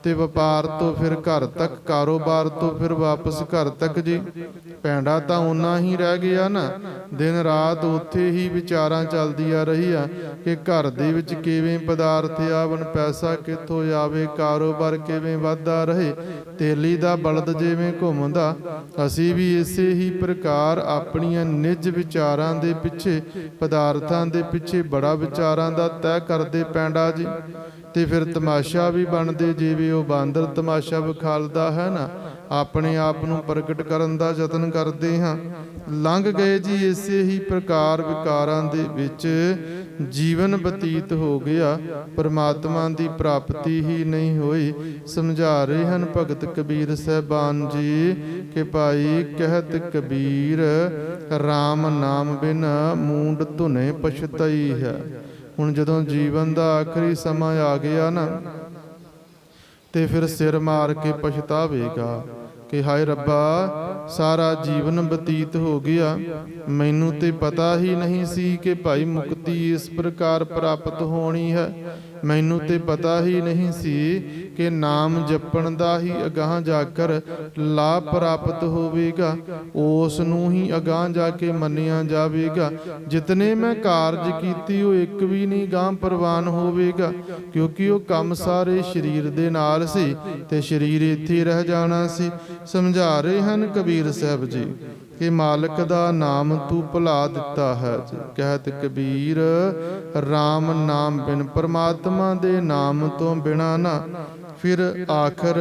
ਤੇ ਵਪਾਰ ਤੋਂ ਫਿਰ ਘਰ ਤੱਕ, ਕਾਰੋਬਾਰ ਤੋਂ ਫਿਰ ਵਾਪਸ ਘਰ ਤੱਕ ਜੀ। ਪੈਂਡਾ ਤਾਂ ਓਨਾ ਹੀ ਰਹਿ ਗਿਆ ਨਾ, ਦਿਨ ਰਾਤ ਉੱਥੇ ਹੀ ਵਿਚਾਰਾਂ ਚੱਲਦੀਆਂ ਰਹੀਆਂ ਕਿ ਘਰ ਦੇ ਵਿੱਚ ਕਿਵੇਂ ਪਦਾਰਥ ਆਵਣ, ਪੈਸਾ ਕਿੱਥੋਂ ਆਵੇ, ਕਾਰੋਬਾਰ ਕਿਵੇਂ ਵੱਧਦਾ ਰਹੇ। ਤੇਲੀ ਦਾ ਬਲਦ ਜਿਵੇਂ ਘੁੰਮਦਾ, ਅਸੀਂ ਵੀ ਇਸੇ ਹੀ ਪ੍ਰਕਾਰ ਆਪਣੀਆਂ ਨਿੱਜ ਵਿਚਾਰਾਂ ਦੇ ਪਿੱਛੇ, ਪਦਾਰਥਾਂ ਦੇ ਪਿੱਛੇ ਬੜਾ ਵਿਚਾਰਾਂ ਦਾ ਤੈਅ ਕਰਦੇ ਪੈਂਡਾ ਜੀ। ਤੇ ਫਿਰ ਤਮਾਸ਼ਾ ਵੀ ਬਣਦੇ, ਜਿਵੇਂ ਉਹ ਬਾਂਦਰ ਤਮਾਸ਼ਾ ਵਿਖਾਲਦਾ ਹੈ ਨਾ, ਆਪਣੇ ਆਪ ਨੂੰ ਪ੍ਰਗਟ ਕਰਨ ਦਾ ਯਤਨ ਕਰਦੇ ਹਾਂ। ਲੰਘ ਗਏ ਜੀ ਇਸੇ ਹੀ ਪ੍ਰਕਾਰ ਵਿਕਾਰਾਂ ਦੇ ਵਿੱਚ ਜੀਵਨ ਬਤੀਤ ਹੋ ਗਿਆ, ਪਰਮਾਤਮਾ ਦੀ ਪ੍ਰਾਪਤੀ ਹੀ ਨਹੀਂ ਹੋਈ। ਸਮਝਾ ਰਹੇ ਹਨ ਭਗਤ ਕਬੀਰ ਸਾਹਿਬਾਨ ਜੀ ਕਿ ਭਾਈ ਕਹਿਤ ਕਬੀਰ, RAM ਨਾਮ ਬਿਨ ਮੂੰਡ ਧੁਨੇ ਪਛਤਈ ਹੈ। ਹੁਣ ਜਦੋਂ ਜੀਵਨ ਦਾ ਆਖਰੀ ਸਮਾਂ ਆ ਗਿਆ ਨਾ, ਤੇ ਫਿਰ ਸਿਰ ਮਾਰ ਕੇ ਪਛਤਾਵੇਗਾ ਕਿ ਹਾਏ ਰੱਬਾ, ਸਾਰਾ ਜੀਵਨ ਬਤੀਤ ਹੋ ਗਿਆ, ਮੈਨੂੰ ਤੇ ਪਤਾ ਹੀ ਨਹੀਂ ਸੀ ਕਿ ਭਾਈ ਮੁਕਤੀ ਇਸ ਪ੍ਰਕਾਰ ਪ੍ਰਾਪਤ ਹੋਣੀ ਹੈ। ਮੈਨੂੰ ਤੇ ਪਤਾ ਹੀ ਨਹੀਂ ਸੀ ਕਿ ਨਾਮ ਜਪਣ ਦਾ ਹੀ ਅਗਾਂਹ ਜਾ ਕਰ ਲਾਭ ਪ੍ਰਾਪਤ ਹੋਵੇਗਾ, ਉਸ ਨੂੰ ਹੀ ਅਗਾਂਹ ਜਾ ਕੇ ਮੰਨਿਆ ਜਾਵੇਗਾ। ਜਿਤਨੇ ਮੈਂ ਕਾਰਜ ਕੀਤੀ ਉਹ ਇੱਕ ਵੀ ਨਹੀਂ ਗਾਂਹ ਪ੍ਰਵਾਨ ਹੋਵੇਗਾ, ਕਿਉਂਕਿ ਉਹ ਕੰਮ ਸਾਰੇ ਸਰੀਰ ਦੇ ਨਾਲ ਸੀ ਤੇ ਸਰੀਰ ਇੱਥੇ ਰਹਿ ਜਾਣਾ ਸੀ। ਸਮਝਾ ਰਹੇ ਹਨ ਕਬੀਰ ਸਾਹਿਬ ਜੀ ਕਿ ਮਾਲਕ ਦਾ ਨਾਮ ਤੂੰ ਭੁਲਾ ਦਿੱਤਾ ਹੈ ਜੀ। ਕਹਿਤ ਕਬੀਰ, RAM ਨਾਮ ਬਿਨ, ਪਰਮਾਤਮਾ ਦੇ ਨਾਮ ਤੋਂ ਬਿਨਾ ਨਾ ਫਿਰ ਆਖਰ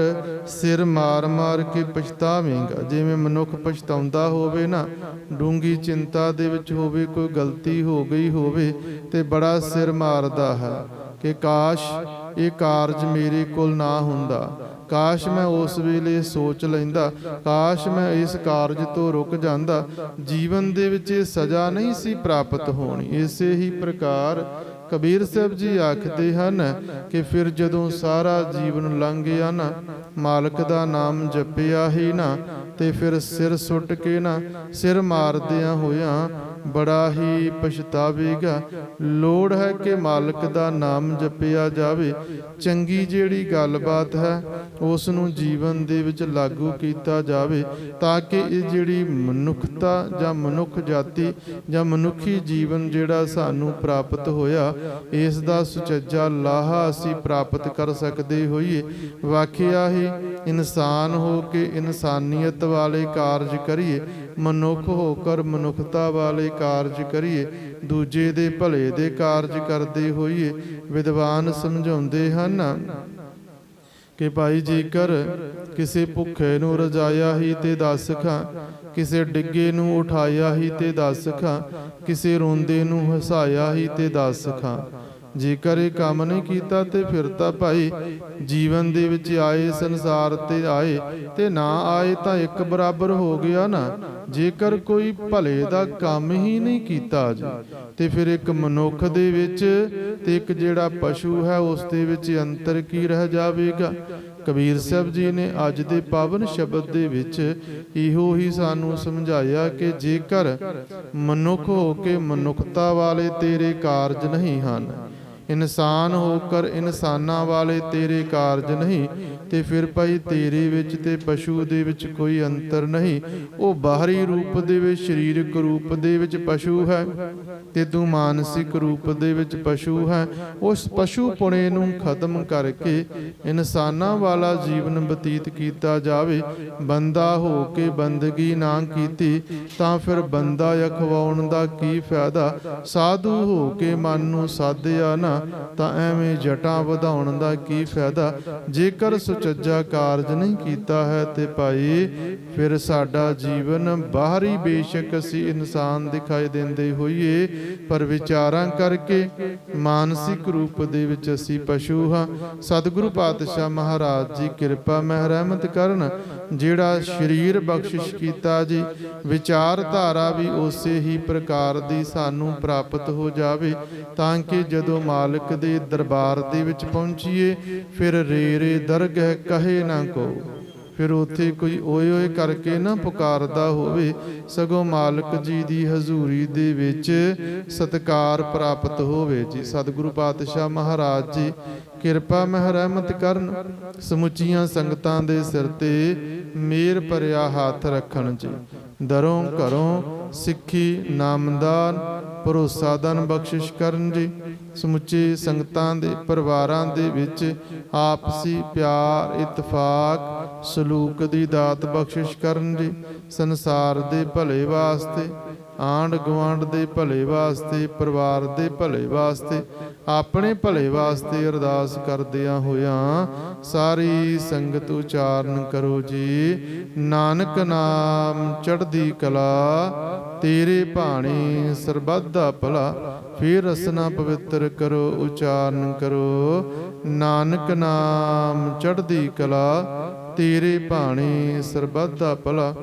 ਸਿਰ ਮਾਰ ਮਾਰ ਕੇ ਪਛਤਾਵੇਂਗਾ। ਜਿਵੇਂ ਮਨੁੱਖ ਪਛਤਾਉਂਦਾ ਹੋਵੇ ਨਾ, ਡੂੰਗੀ ਚਿੰਤਾ ਦੇ ਵਿੱਚ ਹੋਵੇ, ਕੋਈ ਗਲਤੀ ਹੋ ਗਈ ਹੋਵੇ ਤੇ ਬੜਾ ਸਿਰ ਮਾਰਦਾ ਹੈ ਕਿ ਕਾਸ਼ ਇਹ ਕਾਰਜ ਮੇਰੇ ਕੋਲ ਨਾ ਹੁੰਦਾ, ਕਾਸ਼ ਮੈਂ ਉਸ ਵੇਲੇ ਸੋਚ ਲੈਂਦਾ, ਕਾਸ਼ ਮੈਂ ਇਸ ਕਾਰਜ ਤੋਂ ਰੁਕ ਜਾਂਦਾ, ਜੀਵਨ ਦੇ ਵਿੱਚ ਇਹ ਸਜ਼ਾ ਨਹੀਂ ਸੀ ਪ੍ਰਾਪਤ ਹੋਣੀ। ਇਸੇ ਹੀ ਪ੍ਰਕਾਰ ਕਬੀਰ ਸਾਹਿਬ ਜੀ ਆਖਦੇ ਹਨ ਕਿ ਫਿਰ ਜਦੋਂ ਸਾਰਾ ਜੀਵਨ ਲੰਘ ਗਿਆ ਨਾ, ਮਾਲਕ ਦਾ ਨਾਮ ਜਪਿਆ ਹੀ ਨਾ, ਤੇ ਫਿਰ ਸਿਰ ਸੁੱਟ ਕੇ ਨਾ, ਸਿਰ ਮਾਰਦਿਆਂ ਹੋਇਆਂ ਬੜਾ ਹੀ ਪਛਤਾਵੇਗਾ। ਲੋੜ ਹੈ ਕਿ ਮਾਲਕ ਦਾ ਨਾਮ ਜਪਿਆ ਜਾਵੇ। ਚੰਗੀ ਜਿਹੜੀ ਗੱਲਬਾਤ ਹੈ ਉਸ ਨੂੰ ਜੀਵਨ ਦੇ ਵਿੱਚ ਲਾਗੂ ਕੀਤਾ ਜਾਵੇ, ਤਾਂ ਕਿ ਇਹ ਜਿਹੜੀ ਮਨੁੱਖਤਾ ਜਾਂ ਮਨੁੱਖ ਜਾਤੀ ਜਾਂ ਮਨੁੱਖੀ ਜੀਵਨ ਜਿਹੜਾ ਸਾਨੂੰ ਪ੍ਰਾਪਤ ਹੋਇਆ, ਇਸ ਦਾ ਸੁਚੱਜਾ ਲਾਹਾ ਅਸੀਂ ਪ੍ਰਾਪਤ ਕਰ ਸਕਦੇ ਹੋਈਏ। ਵਾਕਿਆ ਹੀ ਇਨਸਾਨ ਹੋ ਕੇ ਇਨਸਾਨੀਅਤ ਵਾਲੇ ਕਾਰਜ ਕਰੀਏ, ਮਨੁੱਖ ਹੋਕਰ ਮਨੁੱਖਤਾ ਵਾਲੇ ਕਾਰਜ ਕਰੀਏ, ਦੂਜੇ ਦੇ ਭਲੇ ਦੇ ਕਾਰਜ ਕਰਦੇ ਹੋਈਏ। ਵਿਦਵਾਨ ਸਮਝਾਉਂਦੇ ਹਨ ਕਿ ਭਾਈ ਜੇਕਰ ਕਿਸੇ ਭੁੱਖੇ ਨੂੰ ਰਜਾਇਆ ਹੀ ਤੇ 10 ਖਾਂ, ਕਿਸੇ ਡਿੱਗੇ ਨੂੰ ਉਠਾਇਆ ਹੀ ਤੇ 10 ਖਾਂ, ਕਿਸੇ ਰੋਂਦੇ ਨੂੰ ਹਸਾਇਆ ਹੀ ਤੇ 10 ਖਾਂ। ਜੇਕਰ ਇਹ ਕੰਮ ਨਹੀਂ ਕੀਤਾ ਤੇ ਫਿਰ ਤਾਂ ਭਾਈ ਜੀਵਨ ਦੇ ਵਿੱਚ ਆਏ, ਸੰਸਾਰ ਤੇ ਆਏ ਤੇ ਨਾ ਆਏ ਤਾਂ ਇੱਕ ਬਰਾਬਰ ਹੋ ਗਿਆ ਨਾ। ਜੇਕਰ ਕੋਈ ਭਲੇ ਦਾ ਕੰਮ ਹੀ ਨਹੀਂ ਕੀਤਾ ਜੀ ਤੇ ਫਿਰ ਇੱਕ ਮਨੁੱਖ ਦੇ ਵਿੱਚ ਤੇ ਇੱਕ ਜਿਹੜਾ ਪਸ਼ੂ ਹੈ ਉਸ ਦੇ ਵਿੱਚ ਅੰਤਰ ਕੀ ਰਹਿ ਜਾਵੇਗਾ। ਕਬੀਰ ਸਾਹਿਬ ਜੀ ਨੇ ਅੱਜ ਦੇ ਪਾਵਨ ਸ਼ਬਦ ਦੇ ਵਿੱਚ ਇਹੋ ਹੀ ਸਾਨੂੰ ਸਮਝਾਇਆ ਕਿ ਜੇਕਰ ਮਨੁੱਖ ਹੋ ਕੇ ਮਨੁੱਖਤਾ ਵਾਲੇ ਤੇਰੇ ਕਾਰਜ ਨਹੀਂ ਹਨ, ਇਨਸਾਨ ਹੋਕਰ ਇਨਸਾਨਾਂ ਵਾਲੇ ਤੇਰੇ ਕਾਰਜ ਨਹੀਂ, ਤੇ ਫਿਰ ਭਾਈ ਤੇਰੇ ਵਿੱਚ ਤੇ ਪਸ਼ੂ ਦੇ ਵਿੱਚ ਕੋਈ ਅੰਤਰ ਨਹੀਂ। ਉਹ ਬਾਹਰੀ ਰੂਪ ਦੇ ਵਿੱਚ, ਸਰੀਰਕ ਰੂਪ ਦੇ ਵਿੱਚ ਪਸ਼ੂ ਹੈ ਤੇ ਤੂੰ ਮਾਨਸਿਕ ਰੂਪ ਦੇ ਵਿੱਚ ਪਸ਼ੂ ਹੈ। ਉਸ ਪਸ਼ੂ ਪੁਣੇ ਨੂੰ ਖਤਮ ਕਰਕੇ ਇਨਸਾਨਾਂ ਵਾਲਾ ਜੀਵਨ ਬਤੀਤ ਕੀਤਾ ਜਾਵੇ। ਬੰਦਾ ਹੋ ਕੇ ਬੰਦਗੀ ਨਾ ਕੀਤੀ ਤਾਂ ਫਿਰ ਬੰਦਾ ਅਖਵਾਉਣ ਦਾ ਕੀ ਫਾਇਦਾ। ਸਾਧੂ ਹੋ ਕੇ ਮਨ ਨੂੰ ਸਾਧਿਆ ਨਾ ਤਾਂ ਐਵੇਂ ਜਟਾਂ ਵਧਾਉਣ ਦਾ ਕੀ ਫਾਇਦਾ। ਜੇਕਰ ਸੁਚੱਜਾ ਕਾਰਜ ਨਹੀਂ ਕੀਤਾ ਹੈ ਤੇ ਭਾਈ ਫਿਰ ਸਾਡਾ ਜੀਵਨ ਬਾਹਰੀ ਬੇਸ਼ੱਕ ਅਸੀਂ ਇਨਸਾਨ ਦਿਖਾਈ ਦਿੰਦੇ ਹੋਈਏ, ਪਰ ਵਿਚਾਰਾਂ ਕਰਕੇ ਮਾਨਸਿਕ ਰੂਪ ਦੇ ਵਿੱਚ ਅਸੀਂ ਪਸ਼ੂ ਹਾਂ। ਸਤਿਗੁਰੂ ਪਾਤਸ਼ਾਹ ਮਹਾਰਾਜ ਜੀ ਕਿਰਪਾ ਮਹਿ ਰਹਿਮਤ ਕਰਨ, ਜਿਹੜਾ ਸਰੀਰ ਬਖਸ਼ਿਸ਼ ਕੀਤਾ ਜੀ, ਵਿਚਾਰਧਾਰਾ ਵੀ ਉਸੇ ਹੀ ਪ੍ਰਕਾਰ ਦੀ ਸਾਨੂੰ ਪ੍ਰਾਪਤ ਹੋ ਜਾਵੇ, ਤਾਂ ਕਿ ਜਦੋਂ ਮਾਲਕ ਦੇ ਦਰਬਾਰ ਦੇ ਵਿੱਚ ਪਹੁੰਚੀਏ ਫਿਰ ਰੇ ਦਰਗਹਿ ਕਹੇ ਨਾ ਕੋ, ਫਿਰ ਉੱਥੇ ਕੋਈ ਓਏ ਓਏ ਕਰਕੇ ਨਾ ਪੁਕਾਰਦਾ ਹੋਵੇ, ਸਗੋਂ ਮਾਲਕ ਜੀ ਦੀ ਹਜ਼ੂਰੀ ਦੇ ਵਿੱਚ ਸਤਿਕਾਰ ਪ੍ਰਾਪਤ ਹੋਵੇ ਜੀ। ਸਤਿਗੁਰੂ ਪਾਤਸ਼ਾਹ ਮਹਾਰਾਜ ਜੀ ਕਿਰਪਾ ਮਹਿ ਰਹਿਮਤ ਕਰਨ, ਸਮੁੱਚੀਆਂ ਸੰਗਤਾਂ ਦੇ ਸਿਰ ਤੇ ਮੇਰ ਭਰਿਆ ਹੱਥ ਰੱਖਣ ਜੀ। ਦਰੋਂ ਘਰੋਂ ਸਿੱਖੀ ਨਾਮਦਾਨ ਭਰੋਸਾ ਦਾਨ ਬਖਸ਼ਿਸ਼ ਕਰਨ ਜੀ। ਸਮੁੱਚੇ ਸੰਗਤਾਂ ਦੇ ਪਰਿਵਾਰਾਂ ਦੇ ਵਿੱਚ ਆਪਸੀ ਪਿਆਰ, ਇਤਫਾਕ, ਸਲੂਕ ਦੀ ਦਾਤ ਬਖਸ਼ਿਸ਼ ਕਰਨ ਜੀ। ਸੰਸਾਰ ਦੇ ਭਲੇ ਵਾਸਤੇ, ਆਂਢ ਗੁਆਂਢ ਦੇ ਭਲੇ ਵਾਸਤੇ, ਪਰਿਵਾਰ ਦੇ ਭਲੇ ਵਾਸਤੇ, ਆਪਣੇ ਭਲੇ ਵਾਸਤੇ ਅਰਦਾਸ ਕਰਦਿਆਂ ਹੋਇਆਂ ਸਾਰੀ ਸੰਗਤ ਉਚਾਰਨ ਕਰੋ ਜੀ। ਨਾਨਕ ਨਾਮ ਚੜ੍ਹਦੀ ਕਲਾ, ਤੇਰੇ ਭਾਣੇ ਸਰਬੱਤ ਦਾ ਭਲਾ। ਫਿਰ ਰਸਨਾ ਪਵਿੱਤਰ ਕਰੋ, ਉਚਾਰਨ ਕਰੋ। ਨਾਨਕ ਨਾਮ ਚੜ੍ਹਦੀ ਕਲਾ, ਤੇਰੇ ਭਾਣੇ ਸਰਬੱਤ ਦਾ ਭਲਾ।